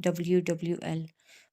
WWL,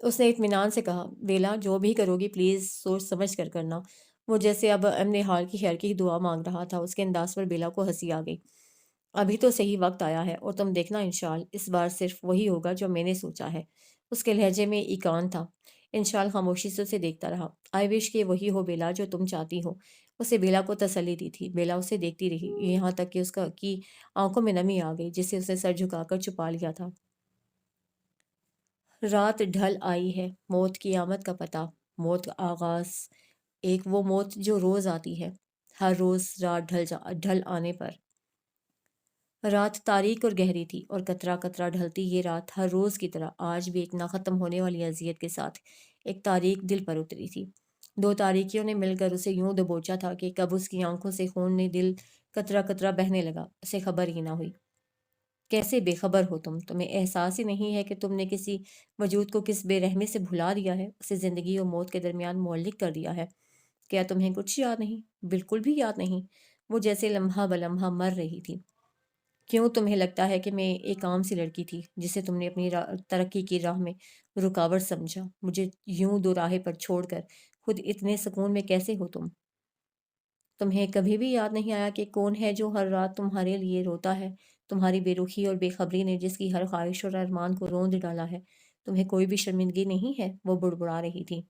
اس نے اطمینان سے کہا، بیلا جو بھی کرو گی پلیز سوچ سمجھ کر کرنا۔ وہ جیسے اب امن حال کی خیر کی دعا مانگ رہا تھا۔ اس کے انداز پر بیلا کو ہنسی آ گئی۔ ابھی تو صحیح وقت آیا ہے اور تم دیکھنا انشال اس بار صرف وہی ہوگا جو میں نے سوچا ہے۔ اس کے لہجے میں ایکان تھا۔ انشال خاموشی سے اسے دیکھتا رہا۔ آئی وش کہ وہی ہو بیلا جو تم چاہتی ہو۔ اسے بیلا کو تسلی دی تھی۔ بیلا اسے دیکھتی رہی یہاں تک کہ اس کی آنکھوں میں نمی آ گئی جسے اسے سر جھکا کر چھپا لیا تھا۔ رات ڈھل آئی ہے، موت کی آمد کا پتہ، موت کا آغاز، ایک وہ موت جو روز آتی ہے، ہر روز رات ڈھل آنے پر۔ رات تاریک اور گہری تھی اور قطرہ قطرہ ڈھلتی یہ رات ہر روز کی طرح آج بھی ایک نہ ختم ہونے والی اذیت کے ساتھ ایک تاریک دل پر اتری تھی۔ دو تاریکیوں نے مل کر اسے یوں دبوچا تھا کہ کب اس کی آنکھوں سے خون نے دل قطرہ قطرہ بہنے لگا، اسے خبر ہی نہ ہوئی۔ کیسے بے خبر ہو تمہیں احساس ہی نہیں ہے کہ تم نے کسی وجود کو کس بے رحمی سے بھلا دیا ہے، اسے زندگی اور موت کے درمیان معلق کر دیا ہے۔ کیا تمہیں کچھ یاد نہیں؟ بالکل بھی یاد نہیں۔ وہ جیسے لمحہ بلمحہ مر رہی تھی۔ کیوں تمہیں لگتا ہے کہ میں ایک عام سی لڑکی تھی جسے تم نے اپنی ترقی کی راہ میں رکاوٹ سمجھا؟ مجھے یوں دو راہے پر چھوڑ کر خود اتنے سکون میں کیسے ہو تم؟ تمہیں کبھی بھی یاد نہیں آیا کہ کون ہے جو ہر رات تمہارے لیے روتا ہے؟ تمہاری بے رخی اور بے خبری نے جس کی ہر خواہش اور ارمان کو روند ڈالا ہے، تمہیں کوئی بھی شرمندگی نہیں ہے؟ وہ بڑبڑا رہی تھی۔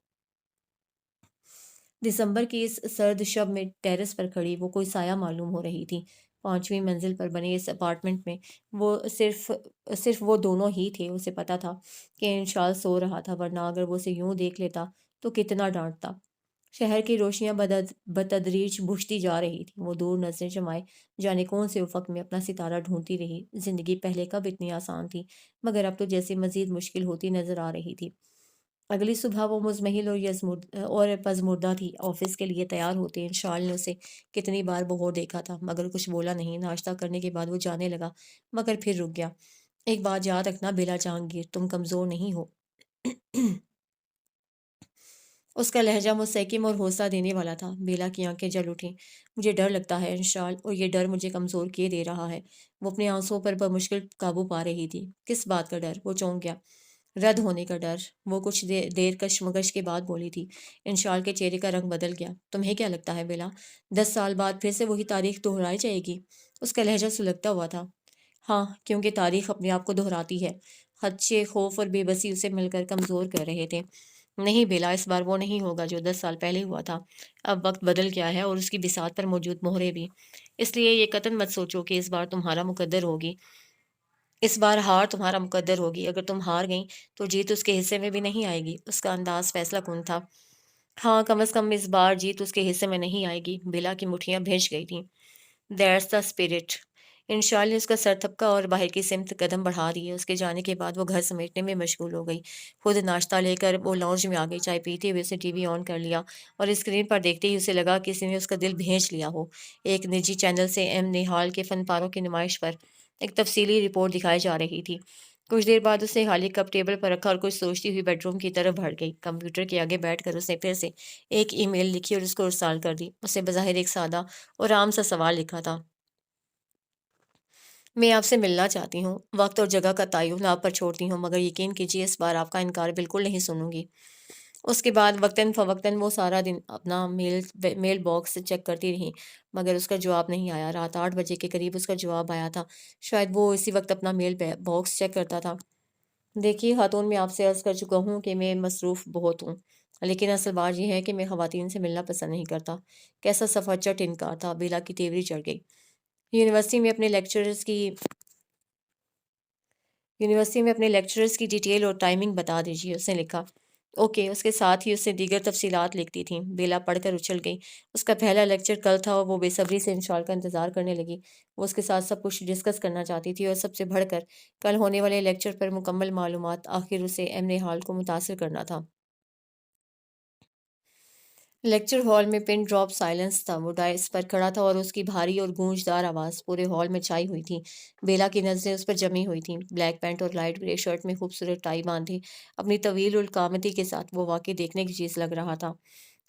دسمبر کی اس سرد شب میں ٹیرس پر کھڑی وہ کوئی سایہ معلوم ہو رہی تھی۔ پانچویں منزل پر بنے اس اپارٹمنٹ میں وہ صرف وہ دونوں ہی تھے۔ اسے پتا تھا کہ انشال سو رہا تھا، ورنہ اگر وہ اسے یوں دیکھ لیتا تو کتنا ڈانٹتا۔ شہر کی روشنیاں بتدریج بجھتی جا رہی تھیں۔ وہ دور نظریں جمائے جانے کون سے افق میں اپنا ستارہ ڈھونڈتی رہی۔ زندگی پہلے کب اتنی آسان تھی، مگر اب تو جیسے مزید مشکل ہوتی نظر آ رہی تھی۔ اگلی صبح وہ مزمحل اور پزمردہ تھی۔ آفس کے لیے تیار ہوتے انشال نے اسے کتنی بار بغور دیکھا تھا، مگر کچھ بولا نہیں۔ ناشتہ کرنے کے بعد وہ جانے لگا، مگر پھر رک گیا۔ ایک بات یاد رکھنا بیلا جہانگیر، تم کمزور نہیں ہو۔ اس کا لہجہ مستحکم اور حوصلہ دینے والا تھا۔ بیلا کی آنکھیں جل اٹھیں۔ مجھے ڈر لگتا ہے انشال، اور یہ ڈر مجھے کمزور کیے دے رہا ہے۔ وہ اپنے آنسوؤں پر بمشکل قابو پا رہی تھی۔ کس بات کا ڈر؟ وہ چونک گیا۔ رد ہونے کا ڈر، وہ کچھ دیر کشمکش کے بعد بولی تھی۔ انشال کے چہرے کا رنگ بدل گیا۔ تمہیں کیا لگتا ہے بیلا، 10 سال بعد پھر سے وہی تاریخ دہرائی جائے گی؟ اس کا لہجہ سلگتا ہوا تھا۔ ہاں، کیونکہ تاریخ اپنے آپ کو دہراتی ہے۔ خدشے، خوف اور بے بسی اسے مل کر کمزور کر رہے تھے۔ نہیں بیلا، اس بار وہ نہیں ہوگا جو 10 سال پہلے ہوا تھا۔ اب وقت بدل گیا ہے اور اس کی بساط پر موجود مہرے بھی۔ اس لیے یہ قطعاً مت سوچو کہ اس بار تمہارا مقدر ہوگی۔ اس بار ہار تمہارا مقدر ہوگی۔ اگر تم ہار گئیں تو جیت اس کے حصے میں بھی نہیں آئے گی۔ اس کا انداز فیصلہ کن تھا۔ ہاں، کم از کم اس بار جیت اس کے حصے میں نہیں آئے گی۔ بیلا کی مٹھیاں بھیج گئی تھیں۔ That's the spirit. انشال نے اس کا سر تھپکا اور باہر کی سمت قدم بڑھا دیے۔ اس کے جانے کے بعد وہ گھر سمیٹنے میں مشغول ہو گئی۔ خود ناشتہ لے کر وہ لاؤنج میں آ گئی۔ چائے پیتے ہوئے اسے ٹی وی آن کر لیا اور اسکرین پر دیکھتے ہی اسے لگا کہ کسی نے اس کا دل بھینچ لیا ہو۔ ایک نجی چینل سے ایم نہال کے فن پاروں کی نمائش پر ایک تفصیلی رپورٹ دکھائی جا رہی تھی۔ کچھ دیر بعد اسے خالی کپ ٹیبل پر رکھا اور کچھ سوچتی ہوئی بیڈ روم کی طرف بڑھ گئی۔ کمپیوٹر کے آگے بیٹھ کر اس نے پھر سے ایک ای میل لکھی اور اس کو ارسال کر دی۔ اسے بظاہر ایک سادہ اور عام سا سوال لکھا تھا۔ میں آپ سے ملنا چاہتی ہوں۔ وقت اور جگہ کا تعین آپ پر چھوڑتی ہوں، مگر یقین کیجیے اس بار آپ کا انکار بالکل نہیں سنوں گی۔ اس کے بعد وقتاً فوقتاً وہ سارا دن اپنا میل باکس چیک کرتی رہی، مگر اس کا جواب نہیں آیا۔ رات 8 بجے کے قریب اس کا جواب آیا تھا۔ شاید وہ اسی وقت اپنا میل باکس چیک کرتا تھا۔ دیکھیے خاتون، میں آپ سے عرض کر چکا ہوں کہ میں مصروف بہت ہوں، لیکن اصل بات یہ ہے کہ میں خواتین سے ملنا پسند نہیں کرتا۔ کیسا صفحہ چٹ انکار تھا! بیلا کی تیوری چڑھ گئی۔ یونیورسٹی میں اپنے لیکچرز کی ڈیٹیل اور ٹائمنگ بتا دیجیے، اس نے لکھا۔ اوکے۔ اس کے ساتھ ہی اس نے دیگر تفصیلات لکھ دی تھیں۔ بیلا پڑھ کر اچھل گئی۔ اس کا پہلا لیکچر کل تھا اور وہ بے صبری سے انشال کا انتظار کرنے لگی۔ وہ اس کے ساتھ سب کچھ ڈسکس کرنا چاہتی تھی اور سب سے بڑھ کر کل ہونے والے لیکچر پر مکمل معلومات۔ آخر اسے ایم نہال کو متاثر کرنا تھا۔ لیکچر ہال میں پن ڈراپ سائلنس تھا۔ وہ ڈائس پر کھڑا تھا اور اس کی بھاری اور گونجدار آواز پورے ہال میں چھائی ہوئی تھی۔ بیلا کی نظریں اس پر جمی ہوئی تھیں۔ بلیک پینٹ اور لائٹ گرے شرٹ میں خوبصورت ٹائی باندھے اپنی طویل القامتی کے ساتھ وہ واقعی دیکھنے کی چیز لگ رہا تھا۔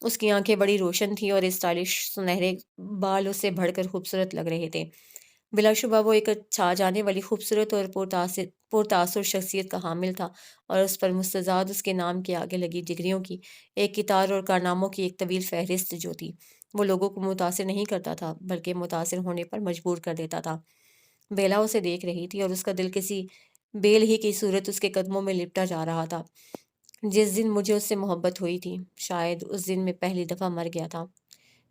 اس کی آنکھیں بڑی روشن تھیں اور اسٹائلش سنہرے بال اس سے بڑھ کر خوبصورت لگ رہے تھے۔ بلا شبہ وہ ایک چھا جانے والی خوبصورت اور پرتاثر شخصیت کا حامل تھا، اور اس پر مستزاد اس کے نام کے آگے لگی ڈگریوں کی ایک کتار اور کارناموں کی ایک طویل فہرست جو تھی، وہ لوگوں کو متاثر نہیں کرتا تھا بلکہ متاثر ہونے پر مجبور کر دیتا تھا۔ بیلا اسے دیکھ رہی تھی اور اس کا دل کسی بیل ہی کی صورت اس کے قدموں میں لپٹا جا رہا تھا۔ جس دن مجھے اس سے محبت ہوئی تھی، شاید اس دن میں پہلی دفعہ مر گیا تھا۔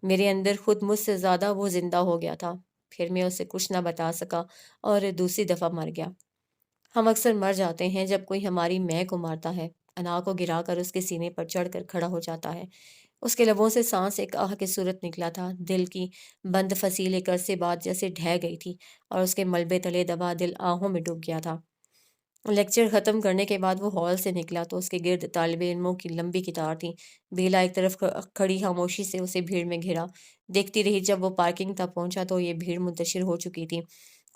میرے اندر خود مجھ سے زیادہ وہ زندہ ہو گیا تھا۔ پھر میں اسے کچھ نہ بتا سکا اور دوسری دفعہ مر گیا۔ ہم اکثر مر جاتے ہیں جب کوئی ہماری میں کو مارتا ہے۔ انا کو گرا کر اس کے سینے پر چڑھ کر کھڑا ہو جاتا ہے۔ اس کے لبوں سے سانس ایک آہ کی صورت نکلا تھا۔ دل کی بند فصیل ایک عرصے بعد جیسے ڈھہ گئی تھی اور اس کے ملبے تلے دبا دل آہوں میں ڈوب گیا تھا۔ لیکچر ختم کرنے کے بعد وہ ہال سے نکلا تو اس کے گرد طالب علموں کی لمبی قطار تھی۔ بیلا ایک طرف کھڑی خاموشی سے اسے بھیڑ میں گھیرا دیکھتی رہی۔ جب وہ پارکنگ تک پہنچا تو یہ بھیڑ منتشر ہو چکی تھی۔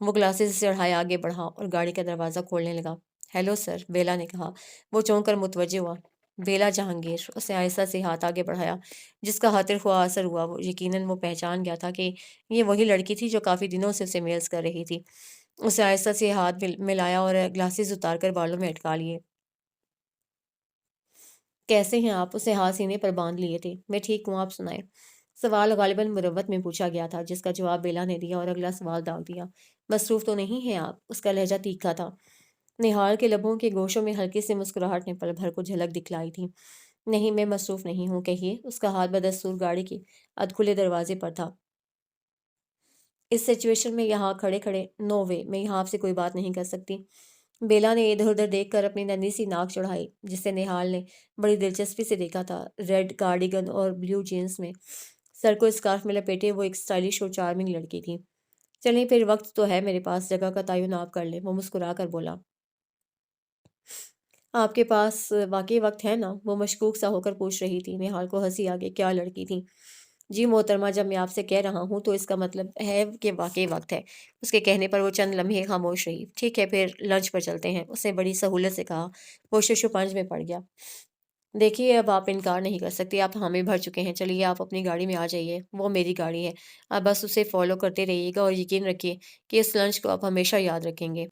وہ گلاسز سے چڑھائے آگے بڑھا اور گاڑی کا دروازہ کھولنے لگا۔ ہیلو سر، بیلا نے کہا۔ وہ چونک کر متوجہ ہوا۔ بیلا جہانگیر، اسے آہستہ سے ہاتھ آگے بڑھایا جس کا خاطر خواہ اثر ہوا۔ وہ یقیناً وہ پہچان گیا تھا کہ یہ وہی لڑکی تھی جو کافی دنوں سے اسے میلز کر رہی تھی۔ اسے آہستہ سے ہاتھ ملایا اور گلاسز اتار کر بالوں میں اٹکا لیے۔ کیسے ہیں آپ؟ اسے ہاتھ سینے پر باندھ لیے تھے۔ میں ٹھیک ہوں، آپ سنائیں۔ سوال غالباً مروت میں پوچھا گیا تھا جس کا جواب بیلا نے دیا اور اگلا سوال ڈال دیا۔ مصروف تو نہیں ہیں آپ؟ اس کا لہجہ تیکھا تھا۔ نہال کے لبوں کے گوشوں میں ہلکی سی مسکراہٹ نے پل بھر کو جھلک دکھلائی تھی۔ نہیں، میں مصروف نہیں ہوں، کہیے۔ اس کا ہاتھ بدستور گاڑی کے ادکھلے دروازے پر تھا۔ اس سچویشن میں یہاں کھڑے کھڑے نو وے، میں یہاں آپ سے کوئی بات نہیں کر سکتی۔ بیلا نے ادھر ادھر دیکھ کر اپنی ننھی سی ناک چڑھائی جسے نہال نے بڑی دلچسپی سے دیکھا تھا۔ ریڈ کارڈیگن اور بلیو جینس میں سر کو اسکارف میں لپیٹے وہ ایک اسٹائلش اور چارمنگ لڑکی تھی۔ چلیں پھر، وقت تو ہے میرے پاس، جگہ کا تعین آپ کر لیں، وہ مسکرا کر بولا۔ آپ کے پاس واقعی وقت ہے نا؟ وہ مشکوک سا ہو کر پوچھ رہی تھی۔ نہال کو ہنسی آ گئی۔ کیا لڑکی تھی؟ جی محترمہ، جب میں آپ سے کہہ رہا ہوں تو اس کا مطلب ہے کہ واقعی وقت ہے۔ اس کے کہنے پر وہ چند لمحے خاموش رہی۔ ٹھیک ہے، پھر لنچ پر چلتے ہیں، اس نے بڑی سہولت سے کہا۔ وہ شش و پنج میں پڑ گیا۔ دیکھیے، اب آپ انکار نہیں کر سکتی، آپ حامی بھر چکے ہیں۔ چلیے آپ اپنی گاڑی میں آ جائیے، وہ میری گاڑی ہے۔ آپ بس اسے فالو کرتے رہیے گا اور یقین رکھیے کہ اس لنچ کو آپ ہمیشہ یاد رکھیں گے۔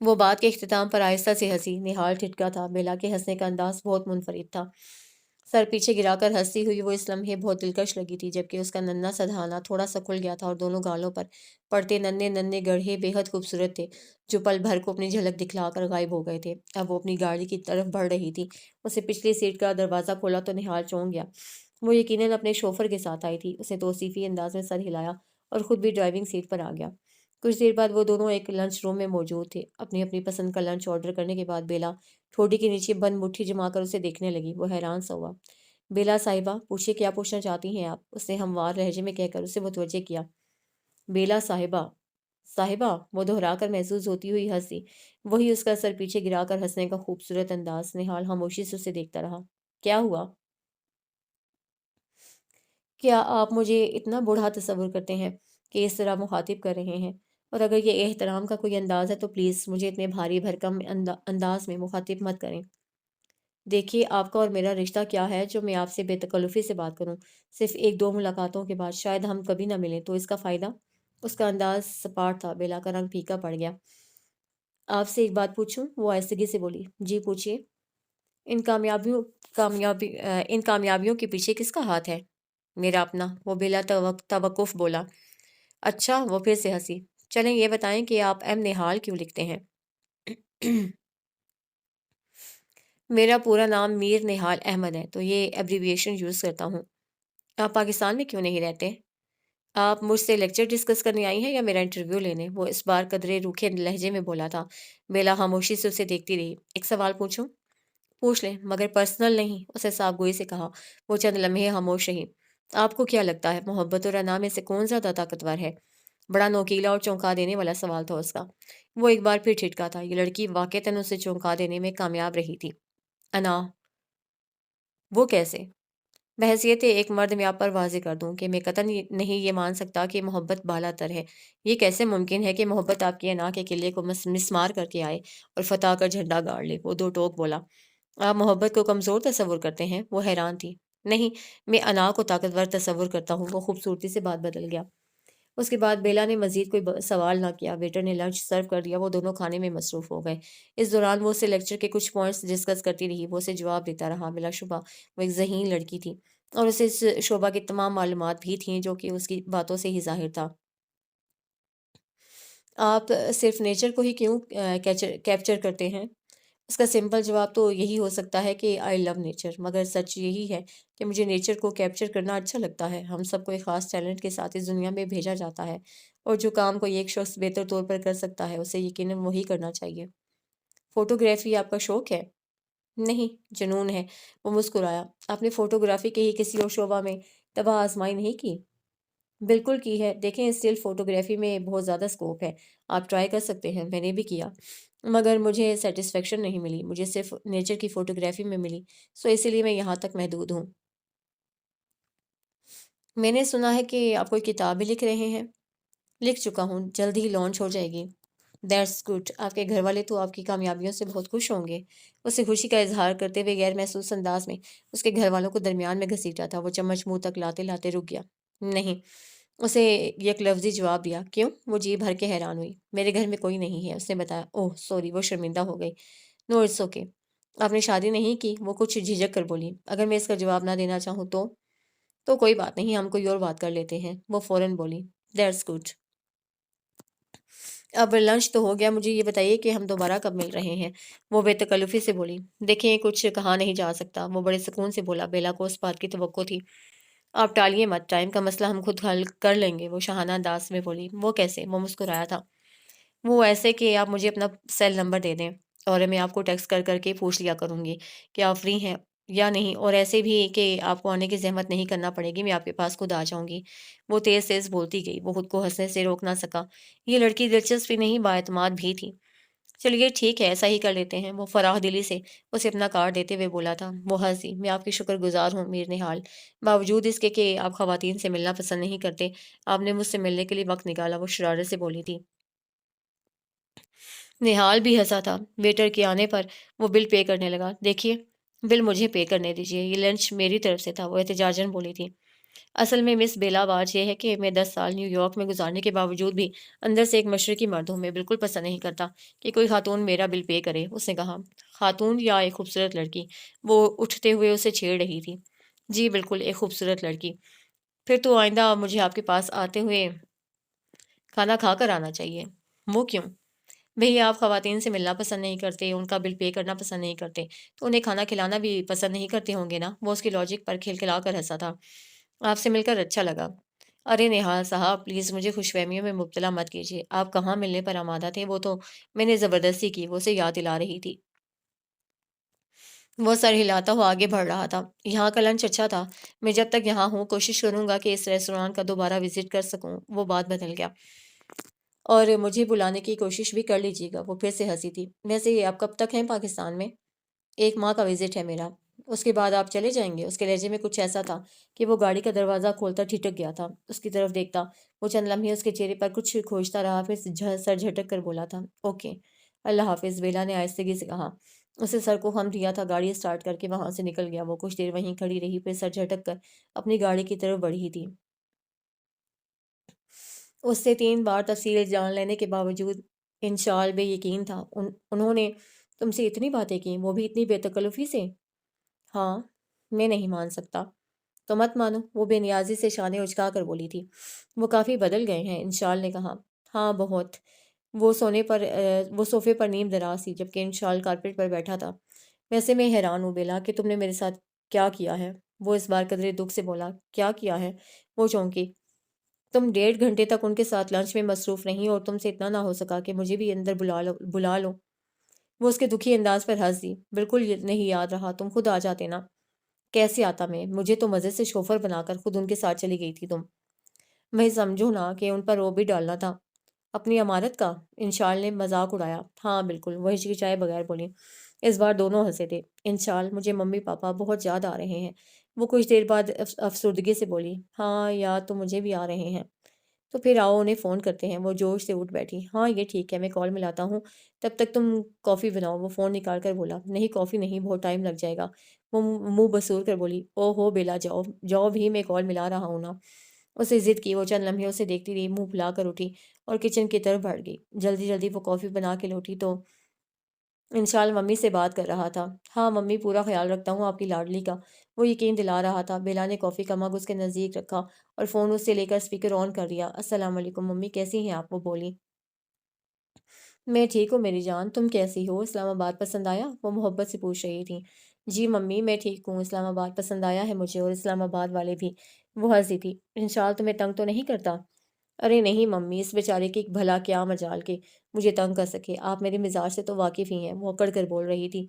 وہ بات کے اختتام پر آہستہ سے ہنسی۔ نہال ٹھٹکا تھا۔ بیلا کے ہنسنے کا انداز بہت منفرد تھا۔ سر پیچھے گرا کر ہنستی ہوئی وہ اس لمحے بہت دلکش لگی تھی جبکہ اس کا ننھا سا دھانا تھوڑا سا کھل گیا تھا اور دونوں گالوں پر پڑتے ننھے ننھے گڑھے بے حد خوبصورت تھے جو پل بھر کو اپنی جھلک دکھلا کر غائب ہو گئے تھے۔ اب وہ اپنی گاڑی کی طرف بڑھ رہی تھی۔ اسے پچھلی سیٹ کا دروازہ کھولا تو نہال چونک گیا۔ وہ یقیناً اپنے شوفر کے ساتھ آئی تھی۔ اس نے توصیفی انداز میں سر ہلایا اور خود بھی ڈرائیونگ سیٹ پر آ گیا۔ کچھ دیر بعد وہ دونوں ایک لنچ روم میں موجود تھے۔ اپنی اپنی پسند کا لنچ آرڈر کرنے کے بعد بیلا ٹھوڑی کے نیچے بند مٹھی جما کر اسے دیکھنے لگی۔ وہ حیران سا ہوا۔ بیلا صاحبہ، پوچھیے کیا پوچھنا چاہتی ہیں آپ؟ اس نے ہموار لہجے میں کہہ کر اسے متوجہ کیا۔ بیلا صاحبہ، صاحبہ، وہ دہرا کر محسوس ہوتی ہوئی ہنسی۔ وہی اس کا سر پیچھے گرا کر ہنسنے کا خوبصورت انداز۔ نہال خاموشی سے اسے دیکھتا رہا۔ کیا ہوا؟ کیا آپ مجھے اتنا بوڑھا تصور کرتے ہیں کہ اس طرح مخاطب کر رہے ہیں؟ اور اگر یہ احترام کا کوئی انداز ہے تو پلیز مجھے اتنے بھاری بھرکم انداز میں مخاطب مت کریں۔ دیکھیے، آپ کا اور میرا رشتہ کیا ہے جو میں آپ سے بے تکلفی سے بات کروں؟ صرف ایک دو ملاقاتوں کے بعد شاید ہم کبھی نہ ملیں، تو اس کا فائدہ؟ اس کا انداز سپاٹ تھا۔ بیلا کا رنگ پھیکا پڑ گیا۔ آپ سے ایک بات پوچھوں؟ وہ آہستگی سے بولی۔ جی پوچھیے۔ ان کامیابیوں کے پیچھے کس کا ہاتھ ہے؟ میرا اپنا، وہ بلا توقف بولا۔ اچھا، وہ پھر سے ہنسی۔ چلیں یہ بتائیں کہ آپ ایم نہال کیوں لکھتے ہیں؟ میرا پورا نام میر نہال احمد ہے تو یہ ایبریویشن یوز کرتا ہوں۔ آپ پاکستان میں کیوں نہیں رہتے؟ آپ مجھ سے لیکچر ڈسکس کرنے آئی ہیں یا میرا انٹرویو لینے؟ وہ اس بار قدرے روکھے لہجے میں بولا تھا۔ بیلا خاموشی سے اسے دیکھتی رہی۔ ایک سوال پوچھوں؟ پوچھ لیں، مگر پرسنل نہیں، اسے صاف گوئی سے کہا۔ وہ چند لمحے خاموش رہی۔ آپ کو کیا لگتا ہے محبت اور انا میں سے کون زیادہ طاقتور ہے؟ بڑا نوکیلا اور چونکا دینے والا سوال تھا اس کا۔ وہ ایک بار پھر ٹھٹکا تھا۔ یہ لڑکی واقعتاً اسے چونکا دینے میں کامیاب رہی تھی۔ انا؟ وہ کیسے؟ بحیثیت ایک مرد میں آپ پر واضح کر دوں کہ میں قطعاً نہیں یہ مان سکتا کہ محبت بالا تر ہے۔ یہ کیسے ممکن ہے کہ محبت آپ کی انا کے قلعے کو مسمار کر کے آئے اور فتح کا جھنڈا گاڑ لے؟ وہ دو ٹوک بولا۔ آپ محبت کو کمزور تصور کرتے ہیں؟ وہ حیران تھی۔ نہیں، میں انا کو طاقتور تصور کرتا ہوں۔ وہ خوبصورتی سے بات بدل گیا۔ اس کے بعد بیلا نے مزید کوئی سوال نہ کیا، ویٹر نے لنچ سرو کر دیا، وہ دونوں کھانے میں مصروف ہو گئے۔ اس دوران وہ اسے لیکچر کے کچھ پوائنٹس ڈسکس کرتی رہی، وہ اسے جواب دیتا رہا۔ بلا شبہ وہ ایک ذہین لڑکی تھی اور اسے اس شعبہ کی تمام معلومات بھی تھیں، جو کہ اس کی باتوں سے ہی ظاہر تھا۔ آپ صرف نیچر کو ہی کیوں کیپچر کرتے ہیں؟ اس کا سمپل جواب تو یہی ہو سکتا ہے کہ آئی لو نیچر، مگر سچ یہی ہے کہ مجھے نیچر کو کیپچر کرنا اچھا لگتا ہے۔ ہم سب کو ایک خاص ٹیلنٹ کے ساتھ اس دنیا میں بھیجا جاتا ہے، اور جو کام کوئی ایک شخص بہتر طور پر کر سکتا ہے اسے یقیناً وہی کرنا چاہیے۔ فوٹوگرافی آپ کا شوق ہے؟ نہیں، جنون ہے۔ وہ مسکرایا۔ آپ نے فوٹوگرافی کے ہی کسی اور شعبہ میں تباہ آزمائی نہیں کی؟ بالکل کی ہے۔ دیکھیں، اسٹل فوٹوگرافی میں بہت زیادہ اسکوپ ہے، آپ ٹرائی کر سکتے ہیں۔ میں نے بھی کیا، مگر مجھے سیٹسفیکشن نہیں ملی، مجھے صرف نیچر کی فوٹوگرافی میں ملی، سو اسی لیے میں یہاں تک محدود ہوں۔ میں نے سنا ہے کہ آپ کوئی کتاب بھی لکھ رہے ہیں؟ لکھ چکا ہوں، جلد ہی لانچ ہو جائے گی۔ دیٹس گڈ، آپ کے گھر والے تو آپ کی کامیابیوں سے بہت خوش ہوں گے۔ اسے خوشی کا اظہار کرتے ہوئے غیر محسوس انداز میں اس کے گھر والوں کو درمیان میں گھسیٹا تھا۔ وہ چمچ منہ تک لاتے لاتے رک گیا۔ نہیں، اسے یک لفظی جواب دیا۔ کیوں؟ وہ جی بھر کے حیران ہوئی۔ میرے گھر میں کوئی نہیں ہے، اس نے بتایا۔ اوہ سوری، وہ شرمندہ ہو گئی۔ نو اٹس اوکے۔ آپ نے شادی نہیں کی؟ وہ کچھ جھجک کر بولی۔ اگر میں اس کا جواب نہ دینا چاہوں تو کوئی بات نہیں، ہم کوئی اور بات کر لیتے ہیں، وہ فوراً بولی۔ That's good. اب لنچ تو ہو گیا، مجھے یہ بتائیے کہ ہم دوبارہ کب مل رہے ہیں؟ وہ بے تکلفی سے بولی۔ دیکھیں، کچھ کہا نہیں جا سکتا، وہ بڑے سکون سے بولا۔ بیلا کو اس بات کی توقع تھی۔ آپ ٹالیے مت، ٹائم کا مسئلہ ہم خود حل کر لیں گے، وہ شاہانہ انداز میں بولی۔ وہ کیسے؟ وہ مسکرایا تھا۔ وہ ایسے کہ آپ مجھے اپنا سیل نمبر دے دیں اور میں آپ کو ٹیکسٹ کر کر کے پوچھ لیا کروں گی کہ آپ فری ہیں یا نہیں، اور ایسے بھی کہ آپ کو آنے کی زحمت نہیں کرنا پڑے گی، میں آپ کے پاس خود آ جاؤں گی۔ وہ تیز تیز بولتی گئی، وہ خود کو ہنسنے سے روک نہ سکا۔ یہ لڑکی دلچسپی نہیں، بااعتماد بھی تھی۔ چلیے ٹھیک ہے، ایسا ہی کر لیتے ہیں، وہ فراخ دلی سے اسے اپنا کارڈ دیتے ہوئے بولا تھا۔ وہ ہنسی۔ میں آپ کی شکر گزار ہوں میر نہال، باوجود اس کے کہ آپ خواتین سے ملنا پسند نہیں کرتے، آپ نے مجھ سے ملنے کے لیے وقت نکالا، وہ شرارت سے بولی تھی۔ نہال بھی ہنسا تھا۔ ویٹر کے آنے پر وہ بل پے کرنے لگا۔ دیکھیے، بل مجھے پے کرنے دیجیے، یہ لنچ میری طرف سے تھا، وہ احتجاجاً بولی تھی۔ اصل میں مس بیلا، بات یہ ہے کہ میں 10 سال نیو یارک میں گزارنے کے باوجود بھی اندر سے ایک مشرقی مرد ہوں۔ میں بالکل پسند نہیں کرتا کہ کوئی خاتون میرا بل پے کرے، اس نے کہا۔ خاتون یا ایک خوبصورت لڑکی؟ وہ اٹھتے ہوئے اسے چھیڑ رہی تھی۔ جی بالکل، ایک خوبصورت لڑکی۔ پھر تو آئندہ مجھے آپ کے پاس آتے ہوئے کھانا کھا کر آنا چاہیے۔ وہ کیوں؟ بھئی آپ خواتین سے ملنا پسند نہیں کرتے، ان کا بل پے کرنا پسند نہیں کرتے، تو انہیں کھانا کھلانا بھی پسند نہیں کرتے ہوں گے نا؟ وہ اس کی لاجک پر کھلکھلا کر ہنسا تھا۔ آپ سے مل کر اچھا لگا۔ ارے نہال صاحب، پلیز مجھے خوش فہمیوں میں مبتلا مت کیجیے۔ آپ کہاں ملنے پر آمادہ تھے؟ وہ تو میں نے زبردستی کی، وہ اسے یاد دلا رہی تھی۔ وہ سر ہلاتا ہوا آگے بڑھ رہا تھا۔ یہاں کا لنچ اچھا تھا، میں جب تک یہاں ہوں کوشش کروں گا کہ اس ریستوران کا دوبارہ وزٹ کر سکوں۔ وہ بات بدل گیا۔ اور مجھے بلانے کی کوشش بھی کر لیجیے گا، وہ پھر سے ہنسی تھی۔ ویسے آپ کب تک ہیں پاکستان میں؟ 1 ماہ کا وزٹ ہے میرا۔ اس کے بعد آپ چلے جائیں گے؟ اس کے لہجے میں کچھ ایسا تھا کہ وہ گاڑی کا دروازہ کھولتا ٹھٹک گیا تھا۔ اس کی طرف دیکھتا، وہ چند لمحے اس کے چہرے پر کچھ کھوجتا رہا، پھر سر جھٹک کر بولا تھا۔ اوکے، اللہ حافظ، بیلا نے آہستگی سے کہا۔ اسے سر کو خم دیا تھا، گاڑی اسٹارٹ کر کے وہاں سے نکل گیا۔ وہ کچھ دیر وہیں کھڑی رہی، پھر سر جھٹک کر اپنی گاڑی کی طرف بڑھی تھی۔ اس سے 3 بار تفصیل جان لینے کے باوجود انشال بے یقین تھا۔ انہوں نے تم سے اتنی باتیں کی، وہ بھی اتنی بے تکلفی سے؟ ہاں، میں نہیں مان سکتا۔ تو مت مانو، وہ بے نیازی سے شانے اچکا کر بولی تھی۔ وہ کافی بدل گئے ہیں، انشال نے کہا۔ ہاں بہت۔ وہ صوفے پر نیم دراز تھی، جبکہ انشال کارپیٹ پر بیٹھا تھا۔ ویسے میں حیران ہوں بیلا کہ تم نے میرے ساتھ کیا کیا ہے، وہ اس بار قدرے دکھ سے بولا۔ کیا کیا ہے؟ وہ چونکی۔ تم 1.5 گھنٹے تک ان کے ساتھ لنچ میں مصروف رہیں اور تم سے اتنا نہ ہو سکا کہ مجھے بھی اندر بلا لو۔ وہ اس کے دکھی انداز پر ہنس دی۔ بالکل نہیں یاد رہا، تم خود آ جاتے نا۔ کیسے آتا میں؟ مجھے تو مزے سے شوفر بنا کر خود ان کے ساتھ چلی گئی تھی تم۔ میں سمجھو نا کہ ان پر روب بھی ڈالنا تھا۔ اپنی امارت کا؟ انشال نے مذاق اڑایا۔ ہاں بالکل، وہ ہچکچائے بغیر بولی۔ اس بار دونوں ہنسے تھے۔ انشال، مجھے ممی پاپا بہت یاد آ رہے ہیں، وہ کچھ دیر بعد افسردگی سے بولی۔ ہاں یاد تو مجھے بھی آ رہے ہیں۔ تو پھر آؤ انہیں فون کرتے ہیں، وہ جوش سے اٹھ بیٹھی۔ ہاں یہ ٹھیک ہے، میں کال ملاتا ہوں، تب تک تم کافی بناؤ، وہ فون نکال کر بولا۔ نہیں کافی نہیں، بہت ٹائم لگ جائے گا، وہ منہ بسور کر بولی۔ او ہو بیلا، جاؤ جاؤ بھی، میں کال ملا رہا ہوں نا۔ اسے ضد کی، وہ چند لمحے اسے دیکھتی رہی، منہ پھلا کر اٹھی اور کچن کی طرف بڑھ گئی۔ جلدی جلدی وہ کافی بنا کے لوٹی تو انشال ممی سے بات کر رہا تھا۔ ہاں ممی، پورا خیال رکھتا ہوں آپ کی لاڈلی کا، وہ یقین دلا رہا تھا۔ بیلا نے کافی کا مگ اس کے نزدیک رکھا اور فون اس سے لے کر اسپیکر آن کر دیا۔ السلام علیکم ممی، کیسی ہیں آپ؟ وہ بولی۔ میں ٹھیک ہوں میری جان، تم کیسی ہو؟ اسلام آباد پسند آیا؟ وہ محبت سے پوچھ رہی تھی۔ جی ممی میں ٹھیک ہوں، اسلام آباد پسند آیا ہے مجھے، اور اسلام آباد والے بھی۔ وہ ہنسی تھی۔ انشال تمہیں تنگ تو نہیں کرتا؟ ارے نہیں ممی، اس بیچارے کی بھلا کیا مجال کے مجھے تنگ کر سکے، آپ میرے مزاج سے تو واقف ہی ہیں، وہ اکڑ کر بول رہی تھی۔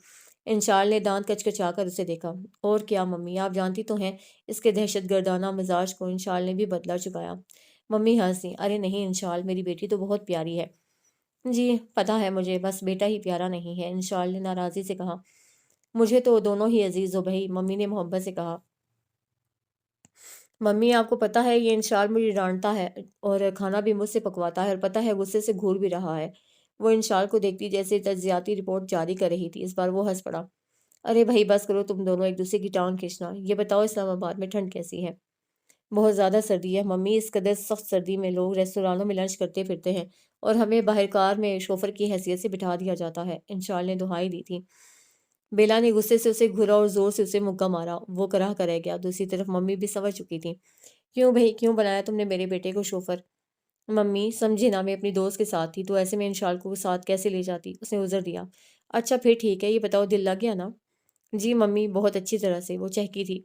انشال نے دانت کچکچا کر اسے دیکھا۔ اور کیا ممی، آپ جانتی تو ہیں اس کے دہشت گردانہ مزاج کو۔ انشال نے بھی بدلہ چکایا۔ ممی ہنسی۔ ارے نہیں انشال، میری بیٹی تو بہت پیاری ہے۔ جی پتہ ہے مجھے، بس بیٹا ہی پیارا نہیں ہے، انشال نے ناراضی سے کہا۔ مجھے تو دونوں ہی عزیز ہو بھائی، ممی نے محبت سے کہا۔ ممی آپ کو پتہ ہے یہ انشال مجھے ڈانٹتا ہے اور کھانا بھی مجھ سے پکواتا ہے، اور پتہ ہے غصے سے گھور بھی رہا ہے۔ وہ انشال کو دیکھتی جیسے تجزیاتی رپورٹ جاری کر رہی تھی۔ اس بار وہ ہنس پڑا۔ ارے بھائی بس کرو تم دونوں ایک دوسرے کی ٹانگ کھینچنا، یہ بتاؤ اسلام آباد میں ٹھنڈ کیسی ہے؟ بہت زیادہ سردی ہے ممی، اس قدر سخت سردی میں لوگ ریستورانوں میں لنچ کرتے پھرتے ہیں اور ہمیں باہر کار میں شوفر کی حیثیت سے بٹھا دیا جاتا ہے، انشال نے دہائی دی تھی۔ بیلا نے غصے سے اسے گھورا اور زور سے اسے مکہ مارا۔ وہ کراہ کر رہ گیا۔ دوسری طرف ممی بھی سمجھ چکی تھی۔ کیوں بھائی، کیوں بنایا تم نے میرے بیٹے کو شوفر؟ ممی سمجھے نا، میں اپنی دوست کے ساتھ تھی تو ایسے میں انشال کو ساتھ کیسے لے جاتی؟ اس نے عذر دیا۔ اچھا پھر ٹھیک ہے، یہ بتاؤ دل لگ گیا نا؟ جی ممی بہت اچھی طرح سے، وہ چہکی تھی،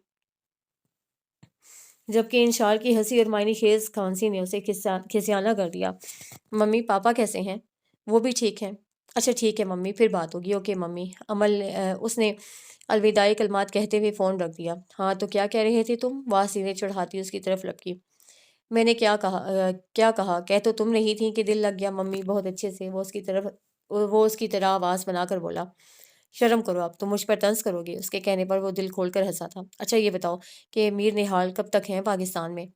جبکہ انشال کی ہنسی اور معنی خیز کھانسی نے اسے کھسیانہ کر دیا۔ ممی پاپا کیسے ہیں؟ وہ بھی ٹھیک ہیں۔ اچھا ٹھیک ہے ممی، پھر بات ہوگی، اوکے ممی۔ اس نے الوداعی کلمات کہتے ہوئے فون رکھ دیا۔ ہاں تو کیا کہہ رہے تھے تم؟ وہ سینے چڑھاتی اس کی طرف لپکی۔ میں نے کیا کہا؟ کہہ تو تم رہی تھی کہ دل لگ گیا ممی، بہت اچھے سے، وہ اس کی طرح آواز بنا کر بولا۔ شرم کرو، اب تم مجھ پر طنز کرو گے؟ اس کے کہنے پر وہ دل کھول کر ہنسا تھا۔ اچھا یہ بتاؤ کہ میر نہال کب تک ہیں پاکستان میں؟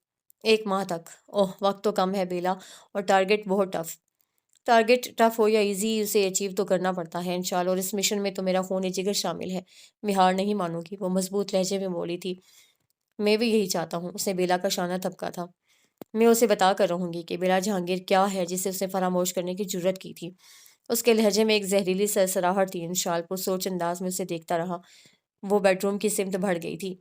1 ماہ تک۔ اوہ وقت تو کم ہے بیلا، اور ٹارگٹ بہت ٹف۔ ٹارگٹ ٹف ہو یا ایزی، اسے اچیو تو کرنا پڑتا ہے انشاءاللہ، اور اس مشن میں تو میرا خون جگر شامل ہے۔ میں ہار نہیں مانوں گی، وہ مضبوط لہجے میں بولی تھی۔ میں بھی یہی چاہتا ہوں، اس نے بیلا کا شانہ تھپکا تھا۔ میں اسے بتا کر رہوں گی کہ بیلا جہانگیر کیا ہے جسے اس نے فراموش کرنے کی جرت کی تھی۔ اس کے لہجے میں ایک زہریلی سرسراہٹ تھی۔ انشال پر سوچ انداز میں اسے دیکھتا رہا۔ وہ بیڈ روم کی سمت بڑھ گئی تھی۔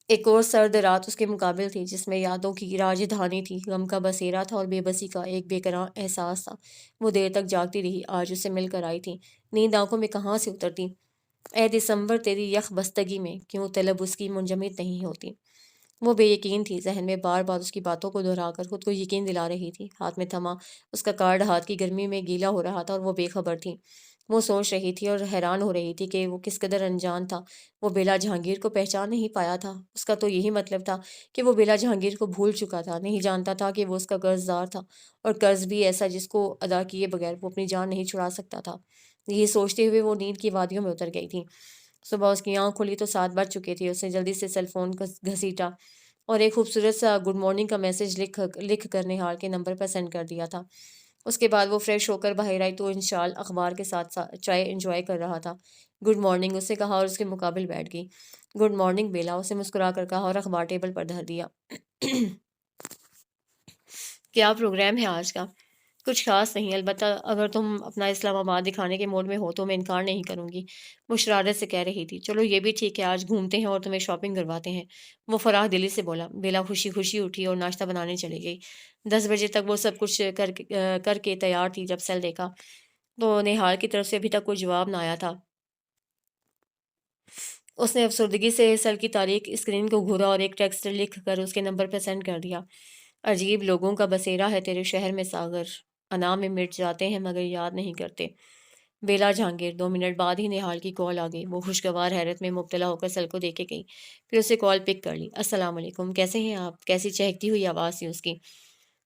ایک اور سرد رات اس کے مقابل تھی جس میں یادوں کی راجدھانی تھی، غم کا بسیرا تھا اور بے بسی کا ایک بے قرار احساس تھا۔ وہ دیر تک جاگتی رہی، آج اسے مل کر آئی تھی، نیند آنکھوں میں کہاں سے اترتی؟ اے دسمبر تیری یخ بستگی میں کیوں طلب اس کی منجمد نہیں ہوتی؟ وہ بے یقین تھی، ذہن میں بار بار اس کی باتوں کو دہرا کر خود کو یقین دلا رہی تھی۔ ہاتھ میں تھما اس کا کارڈ ہاتھ کی گرمی میں گیلا ہو رہا تھا اور وہ بے خبر تھی۔ وہ سوچ رہی تھی اور حیران ہو رہی تھی کہ وہ کس قدر انجان تھا۔ وہ بیلا جہانگیر کو پہچان نہیں پایا تھا۔ اس کا تو یہی مطلب تھا کہ وہ بیلا جہانگیر کو بھول چکا تھا، نہیں جانتا تھا کہ وہ اس کا قرض دار تھا، اور قرض بھی ایسا جس کو ادا کیے بغیر وہ اپنی جان نہیں چھڑا سکتا تھا۔ یہ سوچتے ہوئے وہ نیند کی وادیوں میں اتر گئی تھی۔ صبح اس کی آنکھ کھلی تو 7 بج چکے تھے۔ اس نے جلدی سے سیل فون گھسیٹا اور ایک خوبصورت سا گڈ مارننگ کا میسج لکھ کر نہال کے نمبر پر سینڈ کر دیا تھا۔ اس کے بعد وہ فریش ہو کر باہر آئی تو انشال اخبار کے ساتھ چائے انجوائے کر رہا تھا۔ گڈ مارننگ اس نے کہا اور اس کے مقابل بیٹھ گئی۔ گڈ مارننگ بیلا، اسے مسکرا کر کہا اور اخبار ٹیبل پر دھر دیا۔ کیا پروگرام ہے آج کا؟ کچھ خاص نہیں، البتہ اگر تم اپنا اسلام آباد دکھانے کے موڈ میں ہو تو میں انکار نہیں کروں گی، وہ شرارت سے کہہ رہی تھی۔ چلو یہ بھی ٹھیک ہے، آج گھومتے ہیں اور تمہیں شاپنگ کرواتے ہیں، وہ فراح دلی سے بولا۔ بیلا خوشی خوشی اٹھی اور ناشتہ بنانے چلی گئی۔ 10 بجے تک وہ سب کچھ کر کے تیار تھی جب سیل دیکھا تو نہال کی طرف سے ابھی تک کوئی جواب نہ آیا تھا۔ اس نے افسردگی سے سیل کی تاریخ اسکرین کو گھورا اور ایک ٹیکسٹ لکھ کر اس کے نمبر پہ سینڈ کر دیا۔ عجیب لوگوں کا بسیرا ہے تیرے شہر میں ساغر، انا میں مٹ جاتے ہیں مگر یاد نہیں کرتے۔ بیلا جہانگیر۔ 2 منٹ بعد ہی نہال کی کال آ گئی۔ وہ خوشگوار حیرت میں مبتلا ہو کر سیل کو دیکھ کے گئی، پھر اسے کال پک کر لی۔ السلام علیکم، کیسے ہیں آپ؟ کیسی چہکتی ہوئی آواز تھی اس کی۔